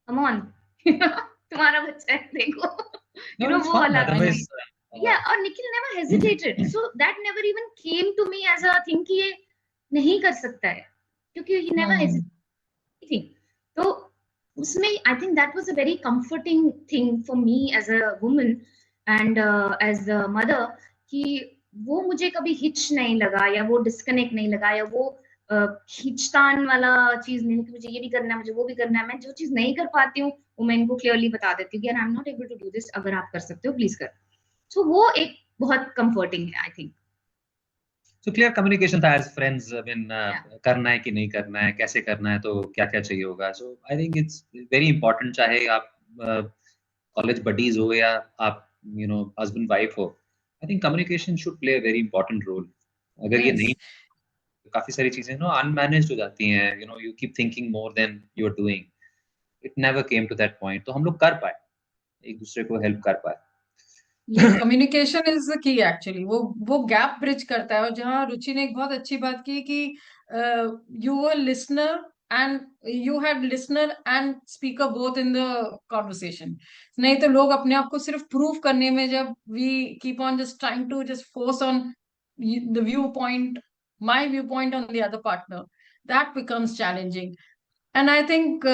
come on, तुम्हारा बच्चा है देखो, you No, know, it's वो fun. वाला. Otherwise, Yeah, और Nikhil never hesitated. So that never even came to me as a thing कि ये नहीं कर सकता है, क्योंकि he never hesitated anything. तो उसमें I think that was a very comforting thing for me as a woman and as a mother, कि वो मुझे कभी हिच नहीं लगा, या वो डिस्कनेक्ट नहीं लगा, या वो खींचतान वाला चीज नहीं कि मुझे ये भी करना है, मुझे वो भी करना है. मैं जो चीज नहीं कर पाती हूँ वो मैं इनको क्लियरली बता देती हूँ कि I am not able to do this, अगर आप कर सकते हो प्लीज कर. So वो एक बहुत comforting है, I think. so clear communication था as friends. I mean, Yeah. करना है कि नहीं करना है, कैसे करना है, तो क्या क्या चाहिए होगा. So I think it's very important, चाहे आप college buddies हो या आप you know husband wife हो. I think communication should play a very important role. अगर ये Yes. नहीं, काफी सारी चीजें ना unmanaged हो जाती हैं. You know, you keep thinking more than you're doing. It never came to that point. तो हम लोग कर पाए, एक दूसरे को हेल्प कर पाए. Yeah, communication is the key actually. वो गैप ब्रिज करता है. और जहाँ रुचि ने एक बहुत अच्छी बात की कि you were listener and you had listener and speaker both in the conversation. नहीं तो लोग अपने आप को सिर्फ प्रूव करने में, जब we keep on just trying to just force on the viewpoint, my viewpoint on the other partner, that becomes challenging. And I think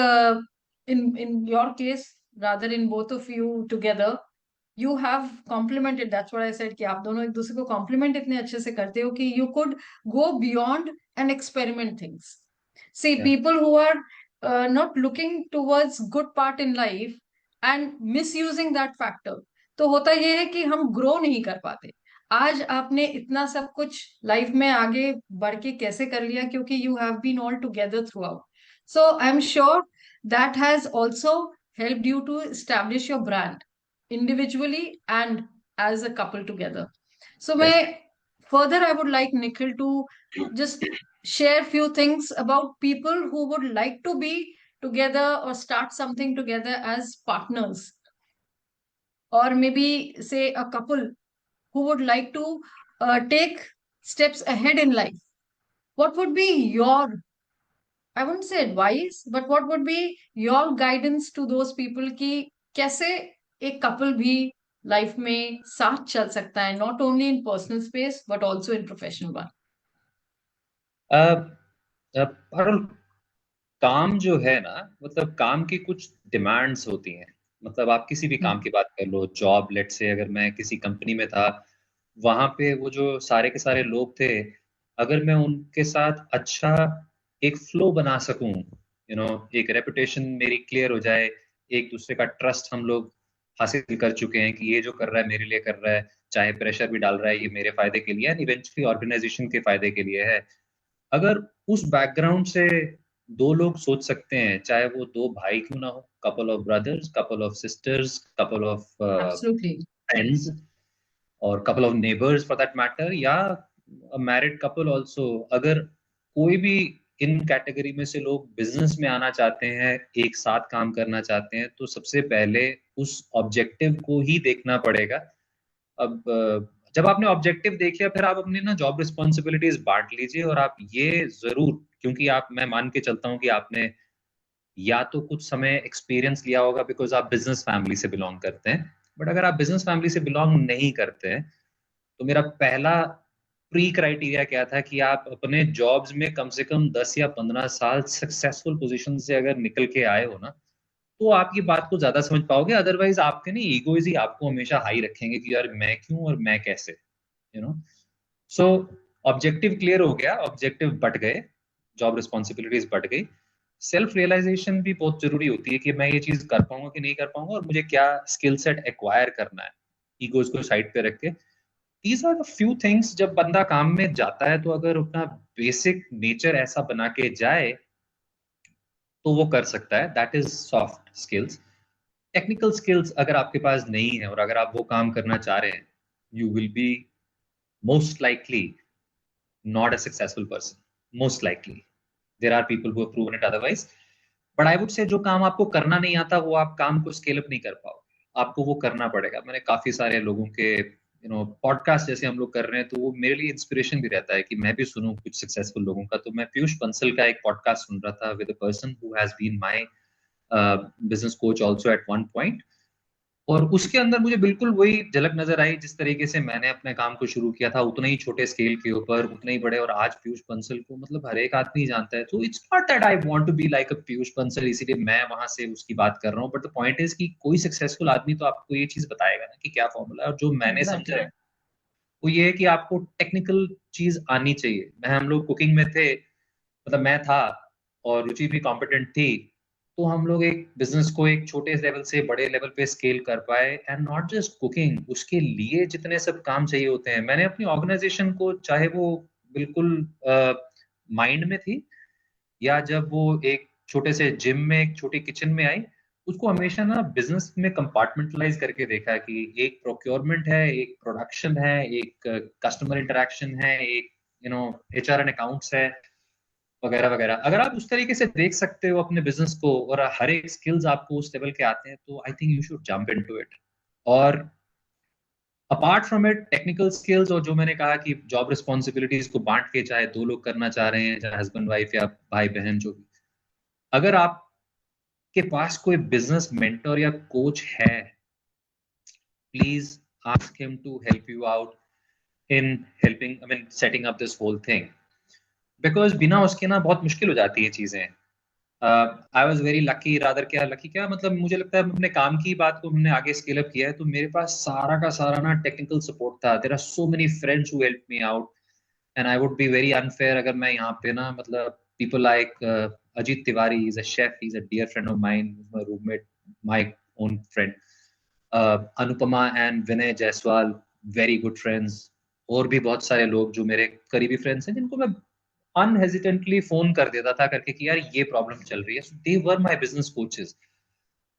in your case, rather in both of you together, you have complimented. That's what I said कि आप दोनों एक दूसरे को compliment इतने अच्छे से करते हो कि you could go beyond and experiment things. See, Yeah. people who are not looking towards good part in life and misusing that factor, तो होता ये है कि हम grow नहीं कर पाते. आज आपने इतना सब कुछ लाइफ में आगे बढ़ के कैसे कर लिया, क्योंकि you have been all together throughout. So I'm sure that has also helped you to establish your brand individually and as a couple together. So Yes. further, I would like Nikhil to just share few things about people who would like to be together or start something together as partners, or maybe say a couple who would like to take steps ahead in life. What would be your, I wouldn't say advice, but what would be your guidance to those people कि कैसे एक couple भी life में साथ चल सकता है, not only in personal space but also in professional one. Parul, काम जो है ना, मतलब काम की कुछ डिमांड्स होती हैं. मतलब आप किसी भी काम की बात कर लो, जॉब, लेट से अगर मैं किसी कंपनी में था, वहां पे वो जो सारे के सारे लोग थे, अगर मैं उनके साथ अच्छा एक फ्लो बना सकूं, यू नो, एक रेपुटेशन मेरी क्लियर हो जाए, एक दूसरे का ट्रस्ट हम लोग हासिल कर चुके हैं कि ये जो कर रहा है मेरे लिए कर रहा है, चाहे प्रेशर भी डाल रहा है, ये मेरे फायदे के लिए एंड इवेंचुअली ऑर्गेनाइजेशन के फायदे के लिए है. अगर उस बैकग्राउंड से दो लोग सोच सकते हैं, चाहे वो दो भाई क्यों ना हो, couple of brothers, couple of sisters, couple of Absolutely. Friends, और couple of neighbours for that matter, या मैरिड कपल ऑल्सो, अगर कोई भी इन कैटेगरी में से लोग बिजनेस में आना चाहते हैं, एक साथ काम करना चाहते हैं, तो सबसे पहले उस ऑब्जेक्टिव को ही देखना पड़ेगा. अब जब आपने ऑब्जेक्टिव देख लिया, फिर आप अपनी ना जॉब रिस्पॉन्सिबिलिटीज बांट लीजिए. और आप ये जरूर, क्योंकि आप, मैं मान के चलता हूँ कि आपने या तो कुछ समय एक्सपीरियंस लिया होगा बिकॉज आप बिजनेस फैमिली से बिलोंग करते हैं, बट अगर आप बिजनेस फैमिली से बिलोंग नहीं करते हैं, तो मेरा पहला प्री क्राइटेरिया क्या था कि आप अपने जॉब्स में कम से कम 10 या 15 साल सक्सेसफुल पोजीशन से अगर निकल के आए हो ना, तो आप ये बात को ज्यादा समझ पाओगे. अदरवाइज आपके नहीं ईगोइज ही आपको हमेशा हाई रखेंगे कि यार मैं क्यों और मैं कैसे, you know. So objective clear हो गया, ऑब्जेक्टिव बट गए, जॉब रिस्पॉन्सिबिलिटीज बट गई. सेल्फ रियलाइजेशन भी बहुत जरूरी होती है कि मैं ये चीज कर पाऊंगा कि नहीं कर पाऊंगा, और मुझे क्या स्किल सेट एक्वायर करना है, ईगोज को साइड पे रख के. these are the few things, जब बंदा काम में जाता है तो अगर अपना बेसिक नेचर ऐसा बना के जाए तो वो कर सकता है. That is soft skills. Technical skills अगर आपके पास नहीं है और अगर आप वो काम करना चाह रहे हैं, you will be most likely not a successful person, most likely. There are people who have proven it otherwise. But I would say जो काम आपको करना नहीं आता वो आप काम को स्केल अप नहीं कर पाओ, आपको वो करना पड़ेगा. मैंने काफी सारे लोगों के पॉडकास्ट जैसे हम लोग कर रहे हैं तो वो मेरे लिए इंस्पिरेशन भी रहता है कि मैं भी सुनूं कुछ सक्सेसफुल लोगों का. तो मैं पीयूष बंसल का एक पॉडकास्ट सुन रहा था with a person who has been my business coach also at one point. और उसके अंदर मुझे बिल्कुल वही झलक नजर आई जिस तरीके से मैंने अपने काम को शुरू किया था, उतना ही छोटे स्केल के ऊपर, उतने ही बड़े. और आज पीयूष बंसल को मतलब हर एक आदमी जानता है. तो it's not that I want to be like a Piyush Bansal इसीलिए मैं वहां से उसकी बात कर रहा हूँ. बट द पॉइंट इज कि कोई सक्सेसफुल आदमी तो आपको ये चीज बताएगा ना कि क्या फॉर्मूला है. और जो मैंने समझा है वो ये है कि आपको टेक्निकल चीज आनी चाहिए. हम लोग कुकिंग में थे, मतलब मैं था और रुचि भी कॉम्पिटेंट थी, तो हम लोग एक बिजनेस को एक छोटे लेवल से बड़े लेवल पे स्केल कर पाए. एंड नॉट जस्ट कुकिंग, उसके लिए जितने सब काम चाहिए होते हैं. मैंने अपनी ऑर्गेनाइजेशन को, चाहे वो बिल्कुल माइंड में थी या जब वो एक छोटे से जिम में एक छोटी किचन में आई, उसको हमेशा ना बिजनेस में कंपार्टमेंटलाइज करके देखा कि एक प्रोक्योरमेंट है, एक प्रोडक्शन है, एक कस्टमर इंटरेक्शन है, एक एचआर एंड अकाउंट्स है, वगैरह वगैरह. अगर आप उस तरीके से देख सकते हो अपने बिजनेस को और हर एक स्किल्स आपको उस लेवल के आते हैं तो I think you should jump into it. और apart from it, technical skills और जो मैंने कहा कि जॉब रिस्पॉन्सिबिलिटीज को बांट के, चाहे दो लोग करना चाह रहे हैं, चाहे हस्बैंड वाइफ या भाई बहन, जो भी, अगर आपके पास कोई बिजनेस मेंटर या कोच है, please ask him to help you out in helping, I mean setting up this whole thing. Because बिना उसके ना बहुत मुश्किल हो जाती है चीजें. I was very lucky, rather क्या लकी क्या, मतलब मुझे लगता है अपने काम की बात को हमने आगे स्केल अप किया है तो मेरे पास सारा का सारा ना टेक्निकल सपोर्ट था. There are so many friends who help me out. And I would be very unfair अगर मैं यहाँ पे ना, मतलब people like Ajit Tiwari, is a chef, is a dear friend of mine, my roommate, my own friend. Anupama and Vinay Jaiswal, very good friends. और भी बहुत सारे लोग जो मेरे करीबी फ्रेंड्स हैं जिनको मैं अनहेजिटेंटली फोन कर देता था करके कि यार ये प्रॉब्लम चल रही है. सो दे वर माय बिजनेस कोचेस.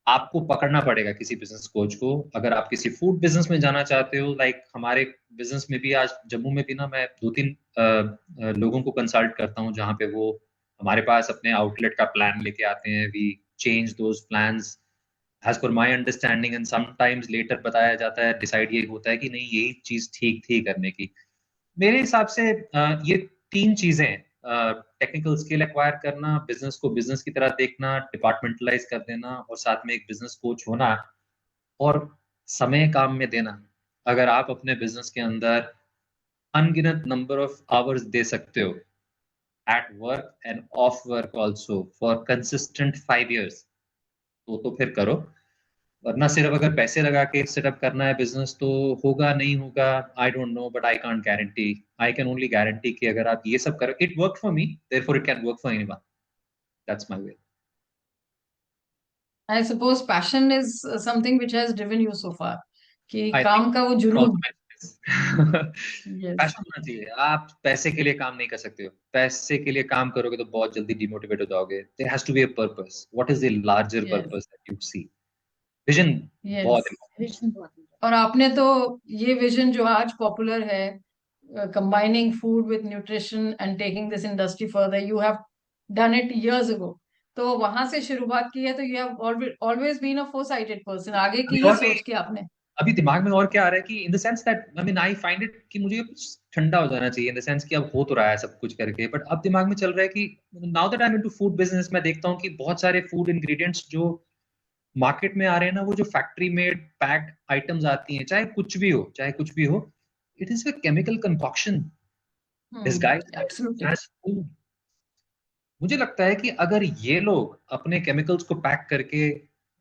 आपको पकड़ना पड़ेगा किसी बिजनेस कोच को अगर आप किसी फूड बिजनेस में जाना चाहते हो. लाइक हमारे बिजनेस में भी आज जम्मू में भी ना मैं 2-3 लोगों को कंसल्ट करता हूँ जहाँ पे वो हमारे पास अपने आउटलेट का प्लान लेके आते हैं. We change those plans as per my understanding and sometimes later बताया जाता है, डिसाइड ये होता है कि नहीं यही चीज ठीक थी करने की. मेरे हिसाब से ये 3 चीजें, टेक्निकल स्किल एक्वायर करना, बिजनेस को बिजनेस की तरह देखना, डिपार्टमेंटलाइज कर देना और साथ में एक बिजनेस कोच होना और समय काम में देना. अगर आप अपने बिजनेस के अंदर अनगिनत नंबर ऑफ आवर्स दे सकते हो at work end of work also for consistent 5 years, तो फिर करो. वरना सिर्फ अगर पैसे लगा के सेटअप करना है बिजनेस तो होगा नहीं होगा, I don't know. But I can't guarantee. I can only guarantee कि अगर आप ये सब करो, it work for me, therefore it can work for anyone. That's my way. I suppose passion is something which has driven you so far. कि I think काम का वो जुनून. Yes. पैशन होना चाहिए. आप पैसे के लिए काम नहीं कर सकते हो. पैसे के लिए काम करोगे तो बहुत जल्दी डिमोटिवेट हो जाओगे. There has to be a purpose. What is the larger Yes. Purpose that you see? Vision बहुत Yes. important. विजन बहुत important. और आपने तो ये विजन जो आज पॉपुलर है, combining food with nutrition and taking this industry further, you have done it years ago. तो वहां से शुरुआत की है तो you have always been a four-sided person. आगे अभी की ही और भी सोच के आपने. अभी दिमाग में और क्या आ रहा है कि in the sense that I mean I find it कि मुझे कुछ ठंडा हो जाना चाहिए इन द सेंस कि अब हो तो रहा है सब कुछ करके. बट अब दिमाग में चल रहा है कि now that I am into food business, मैं देखता हूँ कि बहुत सारे फूड इंग्रेडिएंट्स जो मार्केट में आ रहे हैं ना, वो जो फैक्ट्री मेड पैक्ड आइटम्स आती हैं, चाहे कुछ भी हो, चाहे कुछ भी हो, it is a chemical concoction disguised Absolutely. As food. मुझे लगता है कि अगर ये लोग अपने केमिकल्स को पैक करके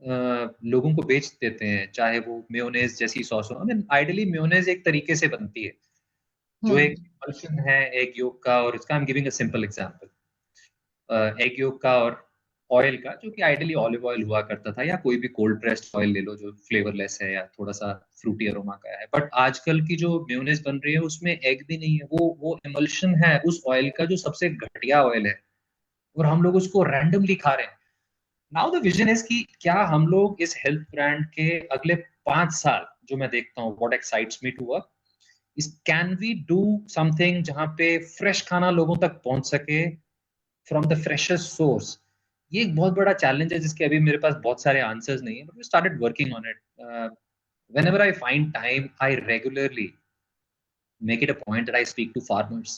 लोगों को बेच देते हैं, चाहे वो मेयोनेज जैसी सॉस हो. आई मीन आइडियली मेयोनेज एक तरीके से बनती है जो एक emulsion है एग योक का, और इसका I am giving a simple example. Egg yolk का और ऑयल का, जो कि आइडियली ऑलिव ऑयल हुआ करता था, या कोई भी कोल्ड प्रेस्ड ऑयल ले लो जो फ्लेवरलेस है या थोड़ा सा फ्रूटी अरोमा का है। बट आजकल की जो मेयोनेज बन रही है उसमें एग भी नहीं है, वो एमल्शन है उस ऑयल का जो सबसे घटिया ऑयल है, और हम लोग उसको रैंडमली खा रहे हैं। नाउ द विजन इज कि क्या हम लोग इस हेल्थ ब्रांड के अगले 5 साल, जो मैं देखता हूँ what excites me to work, is can we do something जहां पे फ्रेश खाना लोगों तक पहुंच सके फ्रॉम द फ्रेशेस्ट सोर्स। ये एक बहुत बड़ा चैलेंज है जिसके अभी मेरे पास बहुत सारे आंसर्स नहीं है, but we started working on it. whenever I find time, I regularly make it a point that I speak to farmers.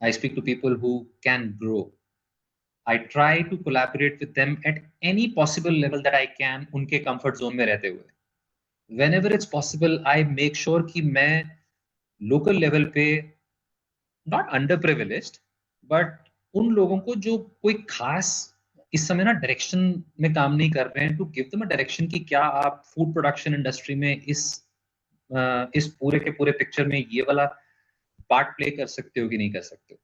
I speak to people who can grow. I try to collaborate with them at any possible level that I can, उनके comfort zone में रहते हुए. Whenever it's possible, I make sure कि मैं local level पे not under privileged, but उन लोगों को जो कोई खास इस समय ना डायरेक्शन में काम नहीं कर रहे हैं, to give them a direction कि क्या आप फूड प्रोडक्शन इंडस्ट्री में इस पूरे के पूरे पिक्चर में ये वाला पार्ट प्ले कर सकते हो कि नहीं कर सकते हो।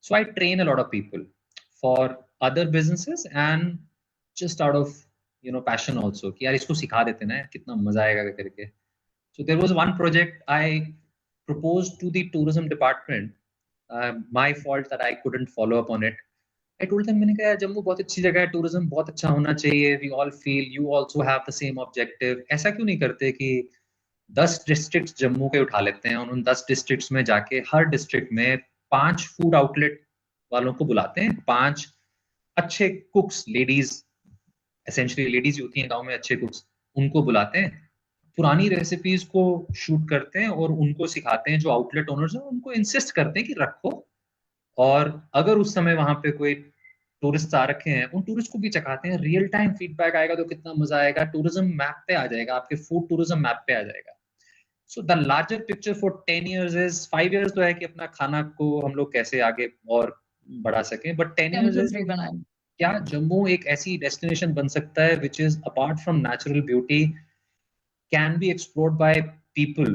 So I train a lot of people for other businesses and just out of passion also, कि यार इसको सिखा देते ना, कितना मजा आएगा करके। So there was one project I proposed to the tourism department. My fault that I couldn't follow up on it. I told them, मैंने कहा जम्मू बहुत अच्छी जगह है, टूरिज्म बहुत अच्छा होना चाहिए, we all feel you also have the same objective. ऐसा क्यों नहीं करते कि 10 डिस्ट्रिक्ट्स जम्मू के उठा लेते हैं, और उन 10 डिस्ट्रिक्ट्स में जाके हर डिस्ट्रिक्ट में 5 फूड आउटलेट वालों को बुलाते हैं, 5 अच्छे कुक्स, लेडीज, एसेंशियली लेडीज ही होती हैं गाँव में अच्छे कुक्स, उनको बुलाते हैं, पुरानी रेसिपीज को शूट करते हैं और उनको सिखाते हैं। जो आउटलेट ओनर्स हैं उनको इंसिस्ट करते हैं कि रखो, और अगर उस समय वहां पे कोई टूरिस्ट आ रखे हैं उन टूरिस्ट को भी चखाते हैं। रियल टाइम फीडबैक आएगा तो कितना मजा आएगा, टूरिज्म मैप पे आ जाएगा, आपके फूड टूरिज्म मैप पे आ जाएगा। So the larger picture for 10 years is 5 years तो है कि अपना खाना को हम लोग कैसे आगे और बढ़ा सकें, but 10 years chemical is free बनाए। क्या जम्मू एक ऐसी डेस्टिनेशन बन सकता है which is apart from natural beauty can be explored by people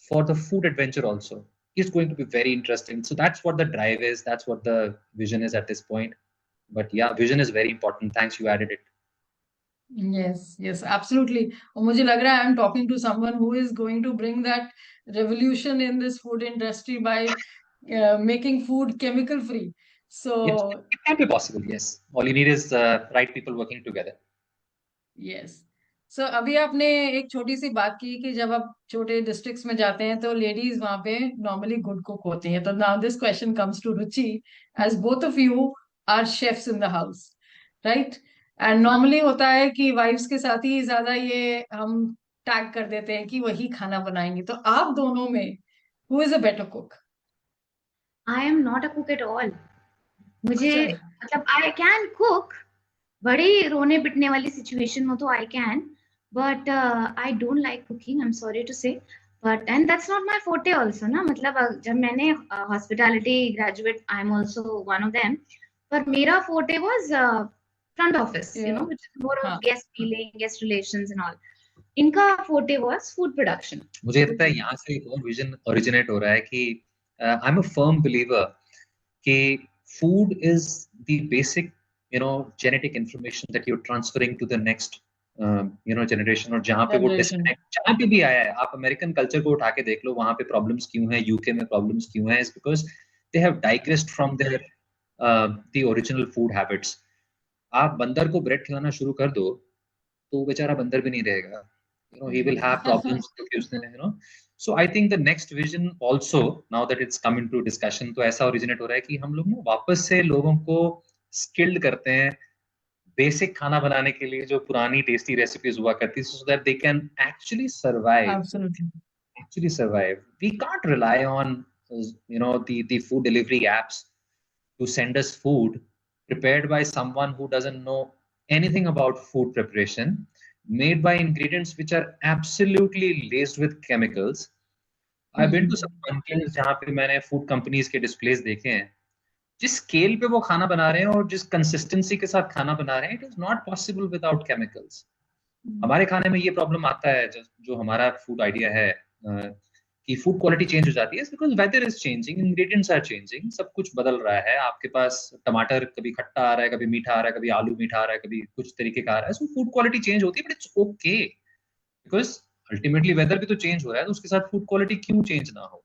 for the food adventure also, is going to be very interesting. So that's what the drive is, that's what the vision is at this point. But yeah, vision is very important. Thanks, you added it. Yes, absolutely. और मुझे लग रहा है I'm talking to someone who is going to bring that revolution in this food industry by making food chemical free. So It can be possible, yes. All you need is right people working together. Yes. So अभी आपने एक छोटी सी बात की कि जब आप छोटे डिस्ट्रिक्ट्स में जाते हैं तो लेडीज वहां पे नॉर्मली गुड कुक होती हैं। तो now this question comes to Ruchi, as both of you are chefs in the house, right? And normally होता है कि वाइफ्स के साथ ही ज्यादा ये हम टैग कर देते हैं कि वही खाना बनाएंगे। तो आप दोनों में who is a better cook? I am not a cook at all. मुझे अच्छा। मतलब I can cook, बड़ी रोने पिटने वाली सिचुएशन हो तो I can, but I don't like cooking. I'm sorry to say, but and that's not my forte also ना। मतलब जब मैंने hospitality graduate, I'm also one of them, पर मेरा forte was front office, you know, which is more of guest dealing, guest relations and all. इनका forte was food production. मुझे लगता है यहाँ से एक और विजन ओरिजिनेट हो रहा है कि I am a firm believer कि food is the basic, genetic information that you're transferring to the next, generation. और जहाँ पे वो डिस्कनेक्ट जहाँ पे भी आया है, आप अमेरिकन कल्चर को उठा के देख लो, वहाँ पे प्रॉब्लम्स क्यों है, यूके में प्रॉब्लम्स क्यों है, is because they have digressed from their the original food habits. आप बंदर को ब्रेड खिलाना शुरू कर दो तो बेचारा बंदर भी नहीं रहेगा, he will have problems क्योंकि उसने, so I think the next vision also, now that it's come into discussion, तो ऐसा ओरिजिनेट हो रहा है कि हम लोग ना वापस से लोगों को स्किल्ड करते हैं बेसिक खाना बनाने के लिए, जो पुरानी टेस्टी रेसिपीज हुआ करती, so that they can actually survive. We can't rely on the food delivery apps to send us food prepared by someone who doesn't know anything about food preparation, made by ingredients which are absolutely laced with chemicals. I've been to some countries जहाँ पे मैंने food companies के displace देखे हैं, जिस scale पे वो खाना बना रहे हैं और जिस कंसिस्टेंसी के साथ खाना बना रहे हैं, it is not possible without chemicals. हमारे खाने में ये प्रॉब्लम आता है, जो हमारा फूड आइडिया है, कि फूड क्वालिटी चेंज हो जाती है because weather is changing, ingredients are changing, सब कुछ बदल रहा है। आपके पास टमाटर कभी खट्टा आ रहा है, कभी मीठा आ रहा है, कभी आलू मीठा आ रहा है, कभी कुछ तरीके का आ रहा है, सो फूड क्वालिटी चेंज होती है, but it's okay because ultimately weather भी तो चेंज हो रहा है, तो उसके साथ फूड क्वालिटी क्यों चेंज ना हो।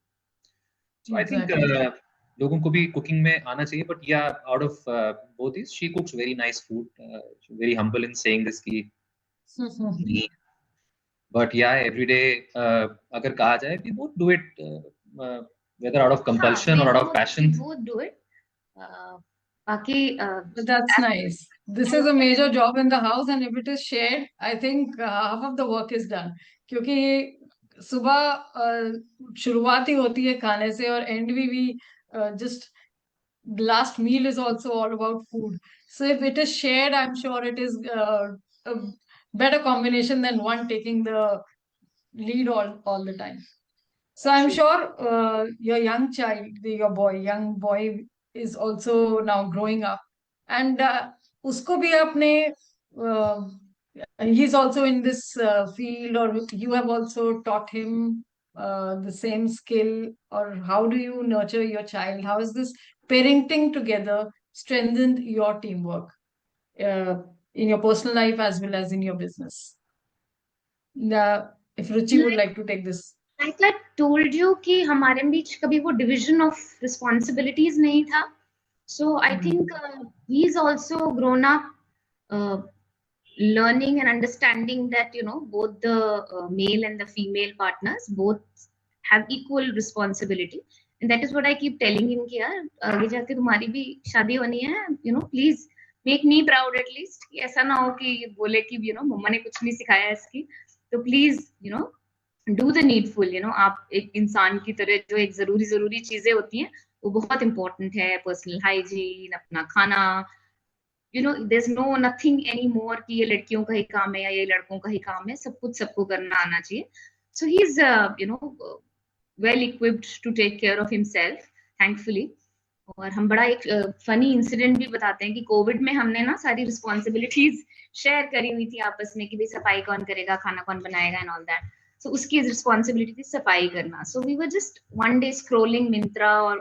So I think Exactly. लोगों को भी कुकिंग में आना चाहिए, but yeah out of both this she cooks very nice food, very humble in saying this की नहीं, बट या एवरीडे अगर कहा जाए we both do it, whether out of हाँ, compulsion or out of we passion. both do it. बाकी But that's nice. This is a major job in the house, and if it is shared, I think half of the work is done. क्योंकि सुबह शुरुआत ही होती है खाने से, और and भी just last meal is also all about food. So if it is shared, I'm sure it is a better combination than one taking the lead all the time. So I'm sure your young child, young boy is also now growing up, and usko bhi apne he's also in this field, or you have also taught him the same skill, or how do you nurture your child? How is this parenting together strengthened your teamwork uh, in your personal life as well as in your business? If Ruchi would like to take this. like I told you कि हमारे बीच कभी वो division of responsibilities नहीं था. So I think he's also grown up learning and understanding that both the male and the female partners both have equal responsibility, and that is what I keep telling him कि यार आगे जाके तुम्हारी भी शादी होनी है, please make me proud at least. कि ऐसा ना हो कि ये बोले कि मम्मा ने कुछ नहीं सिखाया इसकी, तो please डू द नीडफुल. आप एक इंसान की तरह जो एक जरूरी चीजें होती हैं वो बहुत इंपॉर्टेंट है, पर्सनल हाइजीन, अपना खाना, there is no nothing any more कि ये लड़कियों का ही काम है या ये लड़कों का ही काम है, सब कुछ सबको करना आना चाहिए. So he is well equipped to take care of himself, thankfully. और हम बड़ा एक फनी इंसिडेंट भी बताते हैं कि कोविड में हमने ना सारी रिस्पॉन्सिबिलिटीज शेयर करी हुई थी आपस में कि भाई सफाई कौन करेगा, खाना कौन बनाएगा एंड ऑल दैट. So उसकी रिस्पॉन्सिबिलिटी थी सफाई करना. So we were just one day scrolling Myntra or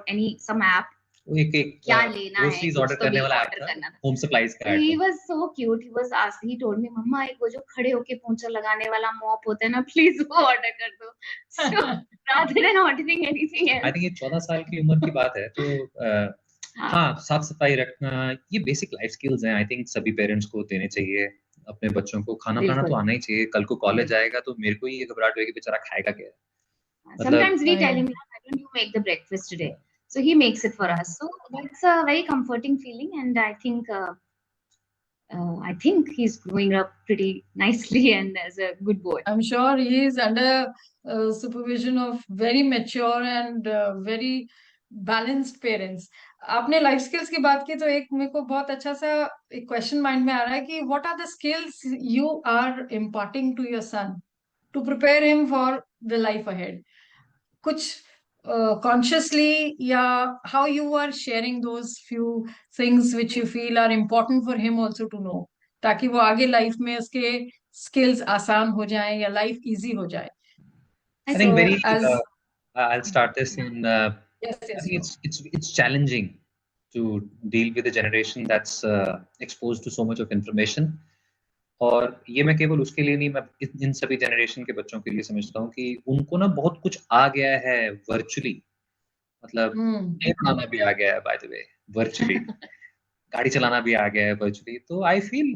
some app. एक क्या लेना है, ग्रोसरीज ऑर्डर तो करने वाला ऐप ऑर्डर था, करना था. होम सप्लाईज का He app. was so cute. He was asked. He told me, "मम्मा एक वो जो खड़े होके पोंछा लगाने वाला मॉप होता है ना, प्लीज वो ऑर्डर कर दो." So rather than ordering anything else. I think ये 14 साल की उम्र की बात है, तो हाँ, साफ सफाई रखना ये बेसिक लाइफ स्किल्स हैं. आई थिंक सभी पेरेंट्स को देने चाहिए अपने बच्चों को. खाना बनाना तो आना ही चाहिए. कल को कॉलेज जाएगा तो मेरे को ही ये घबराहट होगी बेचारा खाएगा क्या. Sometimes we tell him, "Why don't you make the breakfast today?" So he makes it for us. So that's a very comforting feeling, and I think he's growing up pretty nicely and as a good boy. I'm sure he is under supervision of very mature and very balanced parents. आपने life skills की बात की, तो एक मेरे को बहुत अच्छा सा एक क्वेश्चन माइंड में आ रहा है कि what are the skills you are imparting to your son to prepare him for the life ahead. कुछ consciously, या how you are sharing those few things which you feel are important for him also to know, ताकि वो आगे life में उसके skills आसान हो जाएं या लाइफ इजी हो जाए. I think very as I'll start this in yes, I think it's challenging to deal with a generation that's exposed to so much of information. और ये मैं केवल उसके लिए नहीं, मैं इन सभी जनरेशन के बच्चों के लिए समझता हूँ कि उनको ना बहुत कुछ आ गया है वर्चुअली. मतलब नहीं बनाना भी आ गया है बाय द वे वर्चुअली. गाड़ी चलाना भी आ गया है वर्चुअली. तो आई फील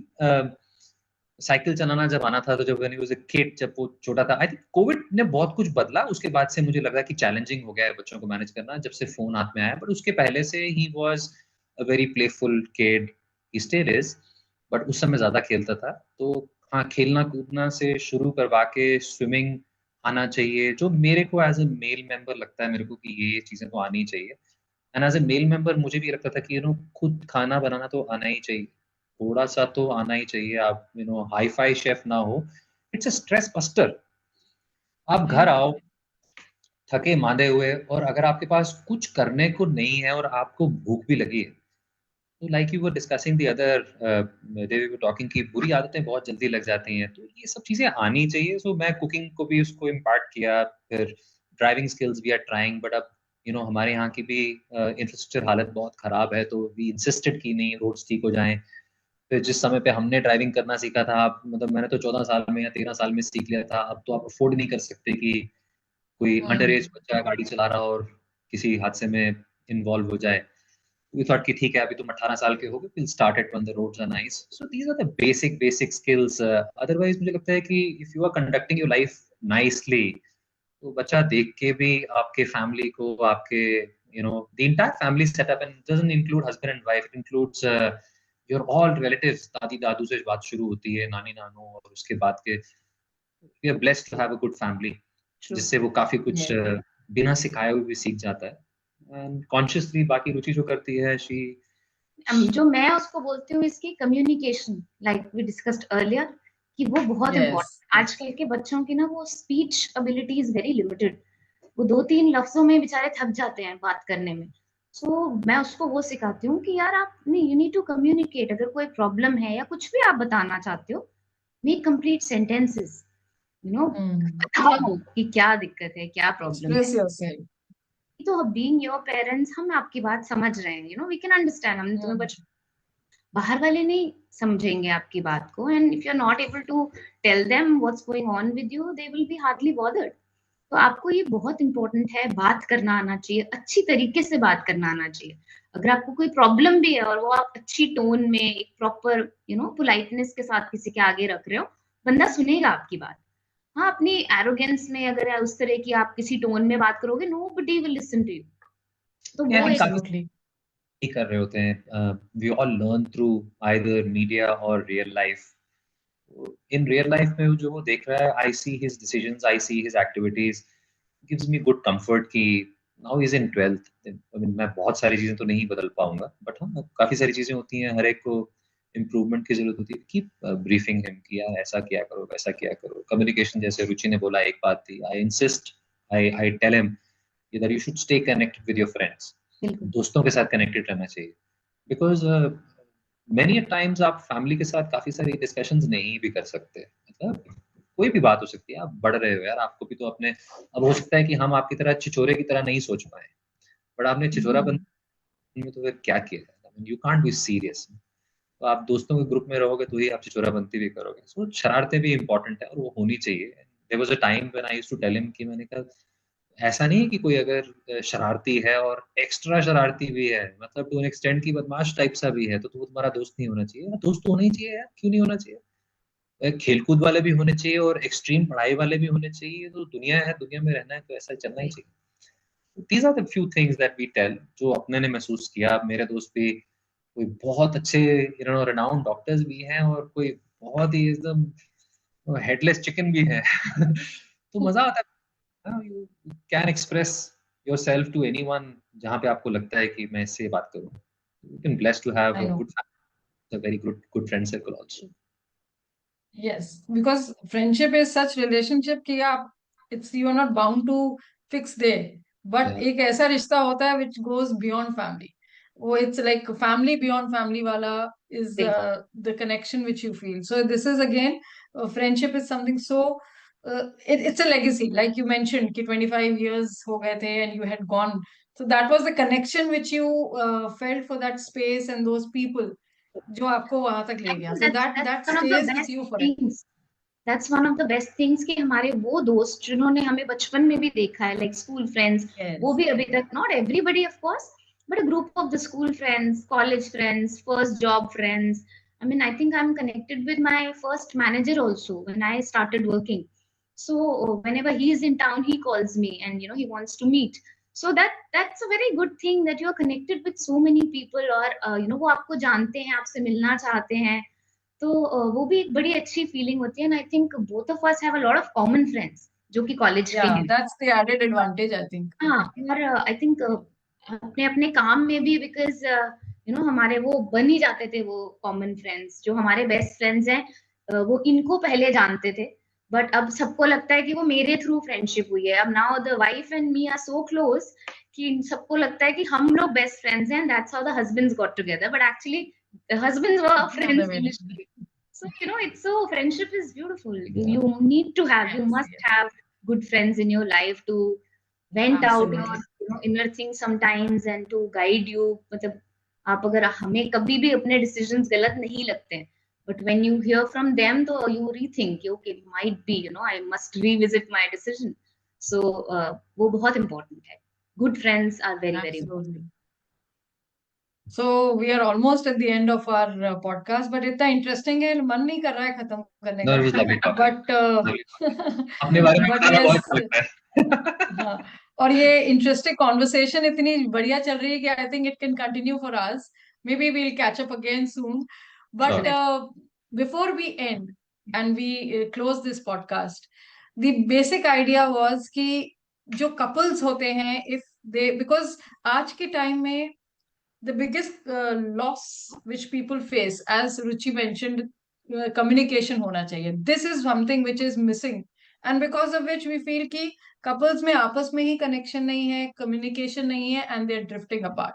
साइकिल चलाना जब आना था, तो जब when he was a kid, जब वो छोटा था, आई थिंक कोविड ने बहुत कुछ बदला. उसके बाद से मुझे लगा कि चैलेंजिंग हो गया है बच्चों को मैनेज करना जब से फोन हाथ में आया. बट उसके पहले से he was a very playful kid, he still is, but उस समय ज्यादा खेलता था. तो हाँ, खेलना कूदना से शुरू करवा के स्विमिंग आना चाहिए, जो मेरे को एज अ मेल मेंबर लगता है मेरे को कि ये चीजें तो आनी चाहिए. And as a male member मुझे भी लगता था कि खुद खाना बनाना तो आना ही चाहिए, थोड़ा सा तो आना ही चाहिए. आप हाई फाई शेफ ना हो, इट्स अ स्ट्रेस बस्टर. आप घर आओ थके मांदे हुए, और अगर आपके पास कुछ करने को नहीं है और आपको भूख भी लगी है, तो like you were discussing the other day, we were talking कि बुरी आदतें बहुत जल्दी लग जाती हैं. तो ये सब चीजें आनी चाहिए. सो मैं कुकिंग को भी उसको इम्पार्ट किया. फिर driving skills we are trying, but अब हमारे यहाँ की भी इंफ्रास्ट्रक्चर हालत बहुत खराब है, तो वी इंसिस्टेड कि नहीं, रोड्स ठीक हो जाएं। फिर जिस समय पे हमने ड्राइविंग करना सीखा था, आप मतलब मैंने तो 14 साल में या 13 साल में सीख लिया था, अब तो आप अफोर्ड नहीं कर सकते कि कोई अंडर एज बच्चा गाड़ी चला रहा हो और किसी हादसे में इन्वॉल्व हो जाए। We thought कि ठीक है, अभी तुम 18 साल के हो गए, we'll start it when the roads are nice. So these are the basic skills. Otherwise मुझे लगता है कि if you are conducting your life nicely, तो बच्चा देख के भी आपके फैमिली को, आपके the entire family setup, and it doesn't include husband and wife, it includes your all relatives. दादी दादू से बात शुरू होती है, नानी नानू, और उसके बाद के we are blessed to have a good family, जिससे वो काफी कुछ बिना सिखाए हुए भी सीख जाता है। And consciously बाकी रुचि जो करती है, she जो मैं उसको बोलती हूँ इसकी communication, like we discussed earlier, कि वो बहुत इम्पोर्टेंट। आजकल के बच्चों की ना वो speech ability is very limited, वो 2-3 लफ्जों में बेचारे थक जाते हैं बात करने में। सो मैं उसको वो सिखाती हूँ कि यार आप यू नीड टू कम्युनिकेट। अगर कोई प्रॉब्लम है या कुछ भी आप बताना चाहते हो, मेक कंप्लीट सेंटेंसेस, बताओ कि क्या दिक्कत है, क्या प्रॉब्लम है। तो बीइंग योर पेरेंट्स, हम आपकी बात समझ रहे हैं, वी कैन अंडरस्टैंड। हम तुम्हें बच बाहर वाले नहीं समझेंगे आपकी बात को, and if you are not able to tell them what's going on with you, they will be hardly bothered. तो आपको ये बहुत इंपॉर्टेंट है, बात करना आना चाहिए, अच्छी तरीके से बात करना आना चाहिए। अगर आपको कोई प्रॉब्लम भी है और वो आप अच्छी टोन में, एक प्रॉपर पोलाइटनेस के साथ किसी के आगे रख रहे हो, बंदा सुनेगा आपकी बात। हाँ, अपनी एरोगेंस में अगर उस तरह की आप किसी टोन में बात करोगे, nobody will listen to you. तो वो एक कर रहे होते हैं, we all learn through either media और real life. In real life में जो वो देख रहा है, I see his decisions, I see his activities, gives me good comfort कि नाउ इज इन 12th। मैं बहुत सारी चीजें तो नहीं बदल पाऊंगा, बट हाँ, काफी सारी चीजें होती हैं, हर एक को इम्प्रूवमेंट की जरूरत होती है। कीप ब्रीफिंग हिम कि यार ऐसा किया करो, वैसा किया करो। कम्युनिकेशन, जैसे रुचि ने बोला, एक बात थी, I insist, I tell him that you should stay connected with your friends. दोस्तों के साथ कनेक्टेड रहना चाहिए, बिकॉज मेनी टाइम्स आप फैमिली के साथ काफी सारी डिस्कशंस नहीं भी कर सकते। मतलब कोई भी बात हो सकती है, आप बढ़ रहे हो यार, आपको भी तो अपने, अब हो सकता है कि हम आपकी तरह छिछोरे की तरह नहीं सोच पाए, बट आपने छिछोरा बन में तो फिर क्या किया है, यू कांट बी सीरियस। तो आप दोस्तों के ग्रुप में रहोगे तो ही आप छिछोरा बनती भी करोगे। सो शरारतें भी इंपॉर्टेंट है और वो होनी चाहिए। There was a time when I used to tell him कि मैंने कहा ऐसा नहीं है कि कोई अगर शरारती है और एक्स्ट्रा शरारती भी है, मतलब टू एन एक्सटेंड की बदमाश टाइप सा भी है, तो वो तुम्हारा दोस्त नहीं होना चाहिए। दोस्त तो होना ही चाहिए यार, क्यों नहीं होना चाहिए। खेलकूद वाले भी होने चाहिए और एक्सट्रीम पढ़ाई वाले भी होने चाहिए। तो दुनिया है, दुनिया में रहना है तो ऐसा चलना ही चाहिए। These are the few things that we tell, जो अपने ने महसूस किया। मेरे दोस्त भी कोई बहुत अच्छे रिनाउंड डॉक्टर्स भी हैं और कोई बहुत ही एकदम हेडलेस चिकन भी है। तो मजा आता है। You can express yourself to anyone जहाँ पे आपको लगता है कि मैं इससे बात करूँ। You can blessed to have a good family, a very good friend circle also. Yes, because friendship is such relationship कि आप you are not bound to fix day, but एक ऐसा रिश्ता होता है which goes beyond family. वो it's like family beyond family वाला is the connection which you feel. So this is again, friendship is something so it's a legacy, like you mentioned कि 25 years हो गए थे and you had gone. So that was the connection which you felt for that space and those people जो आपको वहां तक ले गया. So that stays with you forever. That's one of the best things कि हमारे वो दोस्त जिन्होंने हमें बचपन में भी देखा है, like school friends, वो भी अभी तक, not everybody of course, but a group of the school friends, college friends, first job friends. I mean, I think I'm connected with my first manager also when I started working. So whenever he is in town, he calls me and he wants to meet. So that's a very good thing that you are connected with so many people, और वो आपको जानते हैं, आपसे मिलना चाहते हैं, तो वो भी एक बड़ी अच्छी फीलिंग होती है। And I think both of us have a lot of common friends जो कि कॉलेज के हैं। That's the added advantage I think. हाँ, और आई थिंक अपने अपने काम में भी, बिकॉज हमारे वो बन ही जाते थे वो कॉमन फ्रेंड्स। जो हमारे बेस्ट फ्रेंड्स हैं वो इनको पहले जानते थे, बट अब सबको लगता है कि वो मेरे थ्रू फ्रेंडशिप हुई है। अब now the wife and me are so close कि सबको लगता है कि हम लोग बेस्ट फ्रेंड्स हैं, that's how the husbands got together, but actually the husbands were friends initially. So it's so, friendship is beautiful. You need to have, you must have good friends in your life to went out your Absolutely. inner things sometimes and to guide you. मतलब आप अगर हमें कभी भी अपने decisions गलत नहीं लगते हैं, but when you hear from them तो you rethink okay might be I must revisit my decision. So वो बहुत important है. Good friends are very very important. Absolutely. So we are almost at the end of our podcast, but इतना interesting है, मन नहीं कर रहा है खत्म करने No, का. it was lovely talking. But Lovely talking. अपने बारे में but बताना बहुत yes, अच्छा लगता है. हाँ. और ये इंटरेस्टिंग कॉन्वर्सेशन इतनी बढ़िया चल रही है कि I think it can continue for us. Maybe we'll catch up again soon. But Sure. before we end and we close this podcast, the basic idea was कि जो couples होते हैं, if they, because आज के time में the biggest loss which people face, as Ruchi mentioned, communication होना चाहिए. This is something which is missing, and because of which we feel कि couples में आपस में ही connection नहीं है, communication नहीं है, and they're drifting apart.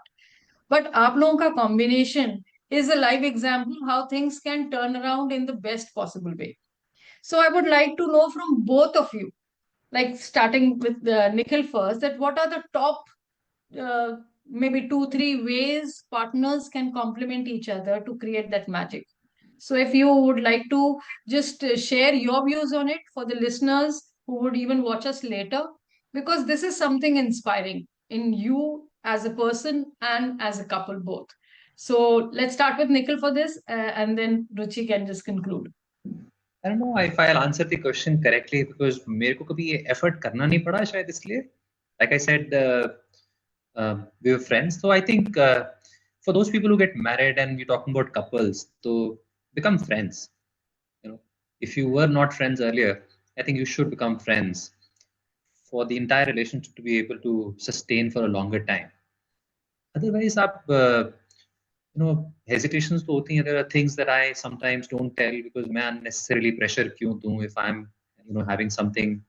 But आप लोगों का combination is a live example how things can turn around in the best possible way. So I would like to know from both of you, like starting with Nikhil first, that what are the top uh, maybe 2-3 ways partners can complement each other to create that magic. So if you would like to just share your views on it for the listeners who would even watch us later, because this is something inspiring in you as a person and as a couple both. So let's start with Nikhil for this, and then Ruchi can just conclude. I don't know if I'll answer the question correctly because मेरे को कभी ये effort करना नहीं पड़ा शायद इसलिए. Like I said, we were friends. So I think for those people who get married and we're talking about couples, to become friends. If you were not friends earlier, I think you should become friends for the entire relationship to be able to sustain for a longer time. Otherwise, आप hesitations तो होती हैं. There are things that I sometimes don't tell because मैं unnecessarily pressure क्यों दूँ if I'm having something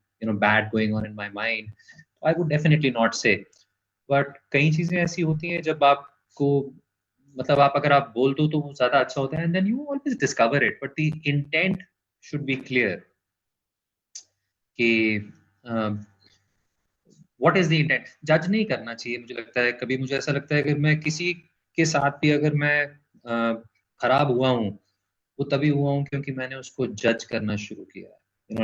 bad going on in my mind. I would definitely not say. But कई चीजें ऐसी होती हैं जब आपको मतलब आप अगर आप बोल दो तो वो ज्यादा अच्छा होता है and then you always discover it. But the intent should be clear कि what is the intent. जज नहीं करना चाहिए मुझे लगता है. कभी मुझे ऐसा लगता है कि मैं किसी के साथ भी अगर मैं खराब हुआ हूँ वो तभी हुआ हूँ क्योंकि मैंने उसको जज करना शुरू किया.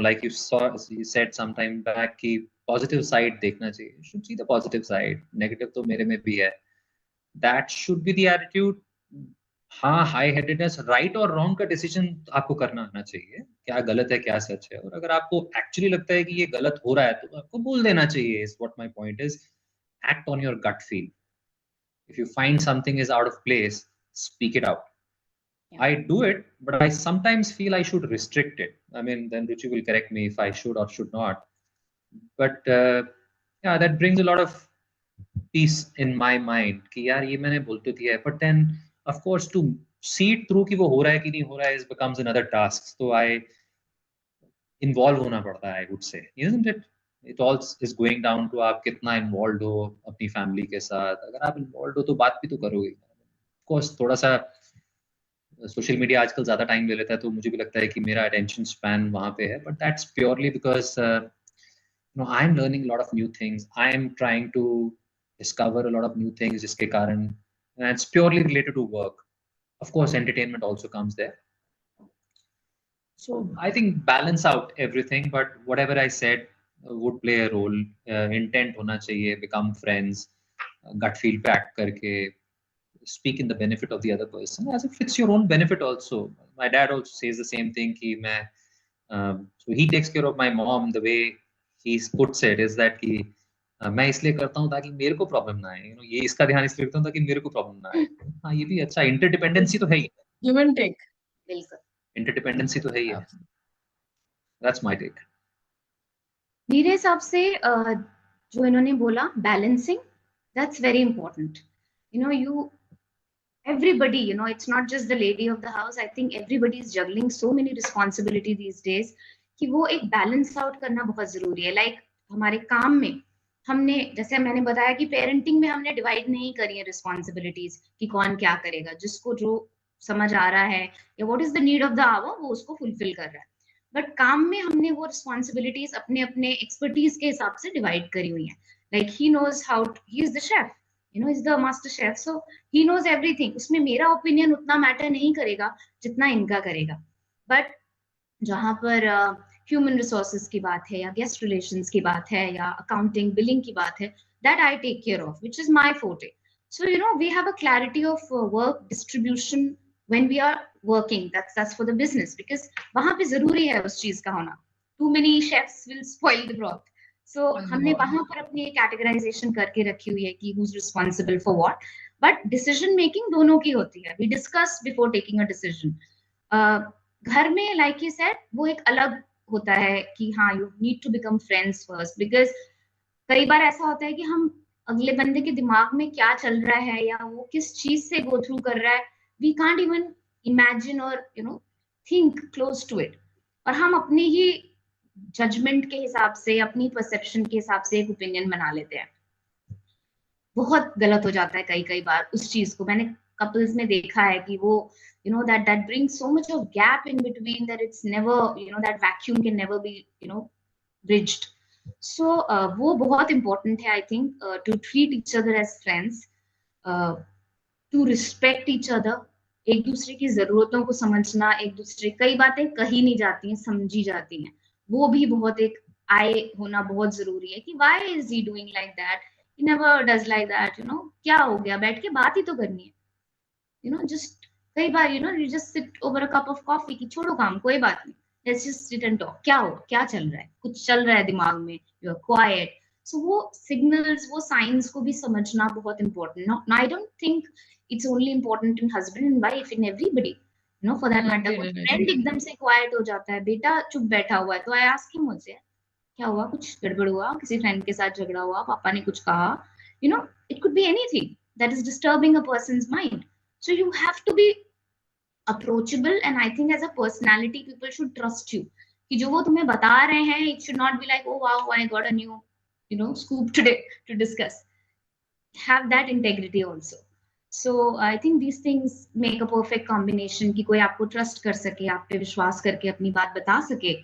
Like you said sometime back कि positive side देखना चाहिए. You should see the positive side. Negative तो मेरे में भी है. That should be the attitude. हाँ, हाई हेडेडनेस, राइट और रॉन्ग का डिसीजन आपको करना आना चाहिए. क्या गलत है क्या सच है. और अगर आपको एक्चुअली लगता है कि ये गलत हो रहा है तो आपको बोल देना चाहिए. Is what my point is. Act on your gut feel. If you find something is out of place, speak it out. Yeah. I do it, but I sometimes feel I should restrict it. I mean, then Ruchi will correct me if I should or should not. But yeah, that brings a lot of peace in my mind कि यार ये मैंने बोल तो दिया है. But then, of course, to see it through कि वो हो रहा है कि नहीं हो रहा है becomes another task. So I involve होना पड़ता है, I would say, isn't it? It all is going down to आप कितना involved हो अपनी family के साथ. अगर आप involved हो तो बात भी तो करोगे. Of course, थोड़ा सा सोशल मीडिया आजकल ज्यादा टाइम ले लेता है तो मुझे भी लगता है कि मेरा अटेंशन स्पैन वहां पे है. But that's purely because I am learning lot of new things. I am trying to discover a lot of new things जिसके कारण it's purely related to work. Of course entertainment also comes there. So I think balance out everything, but whatever I said would play a role. Intent होना चाहिए, become friends, gut feel पे act करके, speak in the benefit of the other person as if it's your own benefit also. My dad also says the same thing कि मैं so he takes care of my mom. The way he puts it is that कि मैं इसलिए करता हूँ ताकि मेरे को प्रॉब्लम ना आए. ये इसका ध्यान इसलिए रखता हूँ ताकि मेरे को प्रॉब्लम ना आए. हाँ, ये भी अच्छा. इंटरडिपेंडेंसी तो है ही. Give and take. बिल्कुल. इंटरडिपेंडेंसी तो है ही है. That's my take. मेरे हिसाब से जो इन्होंने बोला balancing, that's very important. You everybody, it's not just the lady of the house. I think everybody is juggling so many responsibility these days कि वो एक बैलेंस आउट करना बहुत जरूरी है. लाइक हमारे काम में हमने, जैसे मैंने बताया कि पेरेंटिंग में हमने डिवाइड नहीं करी है रिस्पॉन्सिबिलिटीज कि कौन क्या करेगा. जिसको जो समझ आ रहा है या what is the need of the hour वो उसको फुलफिल कर रहा है. बट काम में हमने वो रिस्पॉन्सिबिलिटीज अपने अपने एक्सपर्टीज के हिसाब से डिवाइड करी हुई हैं. Like he knows how, he is the chef, is the master chef, so he knows everything. उसमें मेरा ओपिनियन उतना मैटर नहीं करेगा जितना इनका करेगा. बट जहां पर ह्यूमन रिसोर्सेज की बात है या गेस्ट रिलेशंस की बात है या अकाउंटिंग बिलिंग की बात है, that I take care of, which is my forte. So we have a clarity of work distribution when we are working. That's for the business, because वहां पे जरूरी है उस चीज का होना. Too many chefs will spoil the broth. So हमने वहां पर अपनी कैटेगराइजेशन करके रखी हुई है कि who's responsible for what. But decision making दोनों की होती है. We discuss before taking a decision. घर में like you said, वो एक अलग होता है कि हाँ, you need to become friends first, because कई बार ऐसा होता है कि हम अगले बंदे के दिमाग में क्या चल रहा है या वो किस चीज से गो थ्रू कर रहा है, वी कांट इवन इमेजिन और थिंक क्लोज टू इट. और हम अपनी ही जजमेंट के हिसाब से, अपनी परसेप्शन के हिसाब से एक ओपिनियन बना लेते हैं. बहुत गलत हो जाता है कई कई बार उस चीज को. मैंने कपल्स में देखा है कि वो that brings so much of gap in between that it's never, that vacuum can never be bridged. So वो बहुत important है, I think, to treat each other as friends, to respect each other, एक दूसरे की जरूरतों को समझना, एक दूसरे, कई बातें कही नहीं जाती हैं, समझी जाती हैं, वो भी बहुत एक आए होना बहुत जरूरी है कि why is he doing like that, he never does like that, क्या हो गया, बैठ के बात ही तो करनी है, just कई बार you just sit over a cup of coffee कि छोड़ो काम, कोई बात नहीं, let's just sit and talk. क्या हो, क्या चल रहा है, कुछ चल रहा है दिमाग में, you are quiet. So वो signals, वो signs को भी समझना बहुत important. Now I don't think it's only important in husband and wife, in everybody, for that matter. कोई friend एकदम से quiet हो जाता है, बेटा चुप बैठा हुआ है, तो I ask him मुझसे, क्या हुआ, कुछ गड़बड़ हुआ, किसी फ्रेंड के साथ झगड़ा हुआ, पापा ने कुछ कहा, it could be anything that is disturbing a person's mind. So you have to be approachable, and I think as a personality people should trust you कि जो वो तुम्हें बता रहे हैं, it should not be like, oh wow, I got a new scoop today to discuss. Have that integrity also. So I think these things make a perfect combination कि कोई आपको trust कर सके, आप पे विश्वास करके अपनी बात बता सके,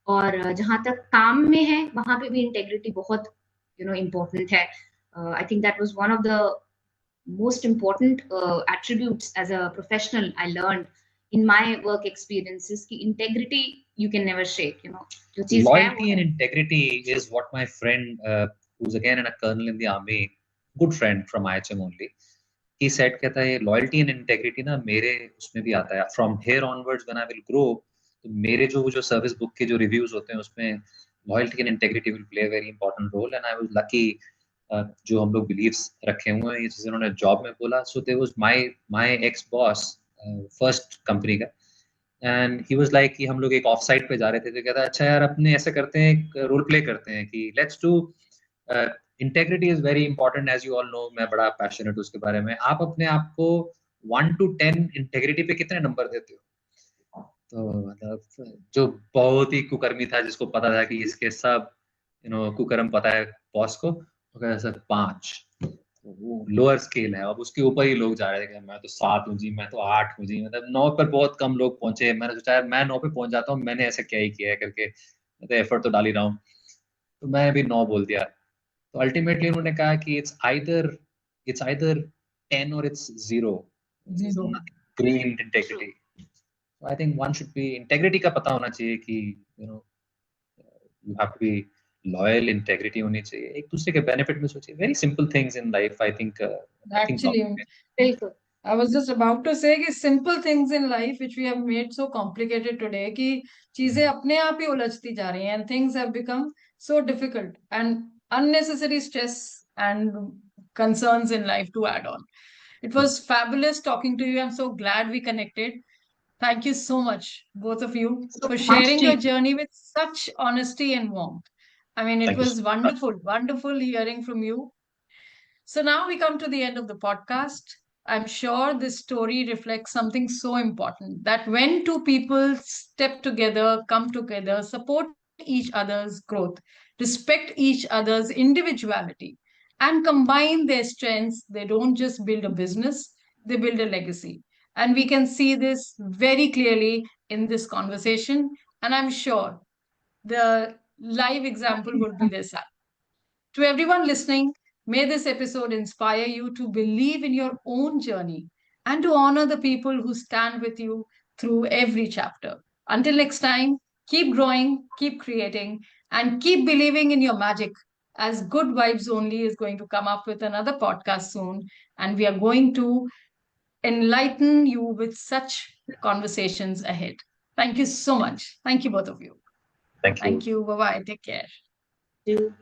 और जहां तक काम में है वहां पे भी integrity बहुत important है. I think that was one of the most important attributes as a professional I learned in my work experiences ki integrity you can never shake. Loyalty and integrity is what my friend who's again a colonel in the army, good friend from IHM only, he said कहता है loyalty and integrity ना मेरे उसमें भी आता है. From here onwards when I will grow, तो मेरे जो service book के जो reviews होते हैं उसमें loyalty and integrity will play a very important role. And I was lucky जो हम लोग बिलीव्स रखे हुए हैं, ये चीज़ उन्होंने जॉब में बोला. So there was my ex boss first company का, एंड ही वाज लाइक कि हम लोग एक ऑफ साइट पे जा रहे थे, तो कहता अच्छा यार अपने ऐसे करते हैं, एक रोल प्ले करते हैं कि let's do integrity is very important, as you all know. मैं बड़ा पैशनेट उसके बारे में. आप अपने आप को 1 to 10 इंटेग्रिटी पे कितने नंबर देते हो? तो मतलब जो बहुत ही कुकर्मी था, जिसको पता था कि इसके सब कुकर्म पता है बॉस को, सर 5, वो लोअर स्केल है. अब उसके ऊपर ही लोग जा रहे थे, मैं तो 7 हूँ जी, मैं तो 8 हूँ जी, मतलब 9 पर बहुत कम लोग पहुंचे. मैंने सोचा मैं 9 पे पहुंच जाता हूँ, मैंने ऐसा क्या ही किया है करके, मैं तो एफर्ट तो डाल ही रहा हूँ, तो मैं भी 9 बोल दिया. तो अल्टीमेटली उन्होंने कहा कि इट्स आइदर 10 और it's 0. Green integrity. I think one should be, integrity का पता होना चाहिए कि you have to be loyal, integrity होनी चाहिए, एक दूसरे के बेनिफिट में सोचिए. Very simple things in life. I think actually बिल्कुल, I was just about to say कि simple things in life which we have made so complicated today कि चीजें अपने आप ही उलझती जा रही हैं, and things have become so difficult and unnecessary stress and concerns in life to add on. It was fabulous talking to you. I'm so glad we connected. Thank you so much, both of you, for sharing your journey with such honesty and warmth. I mean, it was wonderful, wonderful hearing from you. So now we come to the end of the podcast. I'm sure this story reflects something so important, that when two people step together, come together, support each other's growth, respect each other's individuality, and combine their strengths, they don't just build a business, they build a legacy. And we can see this very clearly in this conversation. And I'm sure the live example would be their son. To everyone listening, may this episode inspire you to believe in your own journey and to honor the people who stand with you through every chapter. Until next time, keep growing, keep creating, and keep believing in your magic. As Good Vibes Only is going to come up with another podcast soon, and we are going to enlighten you with such conversations ahead. Thank you so much. Thank you, both of you. Thank you. Thank you. Bye bye. Take care. Do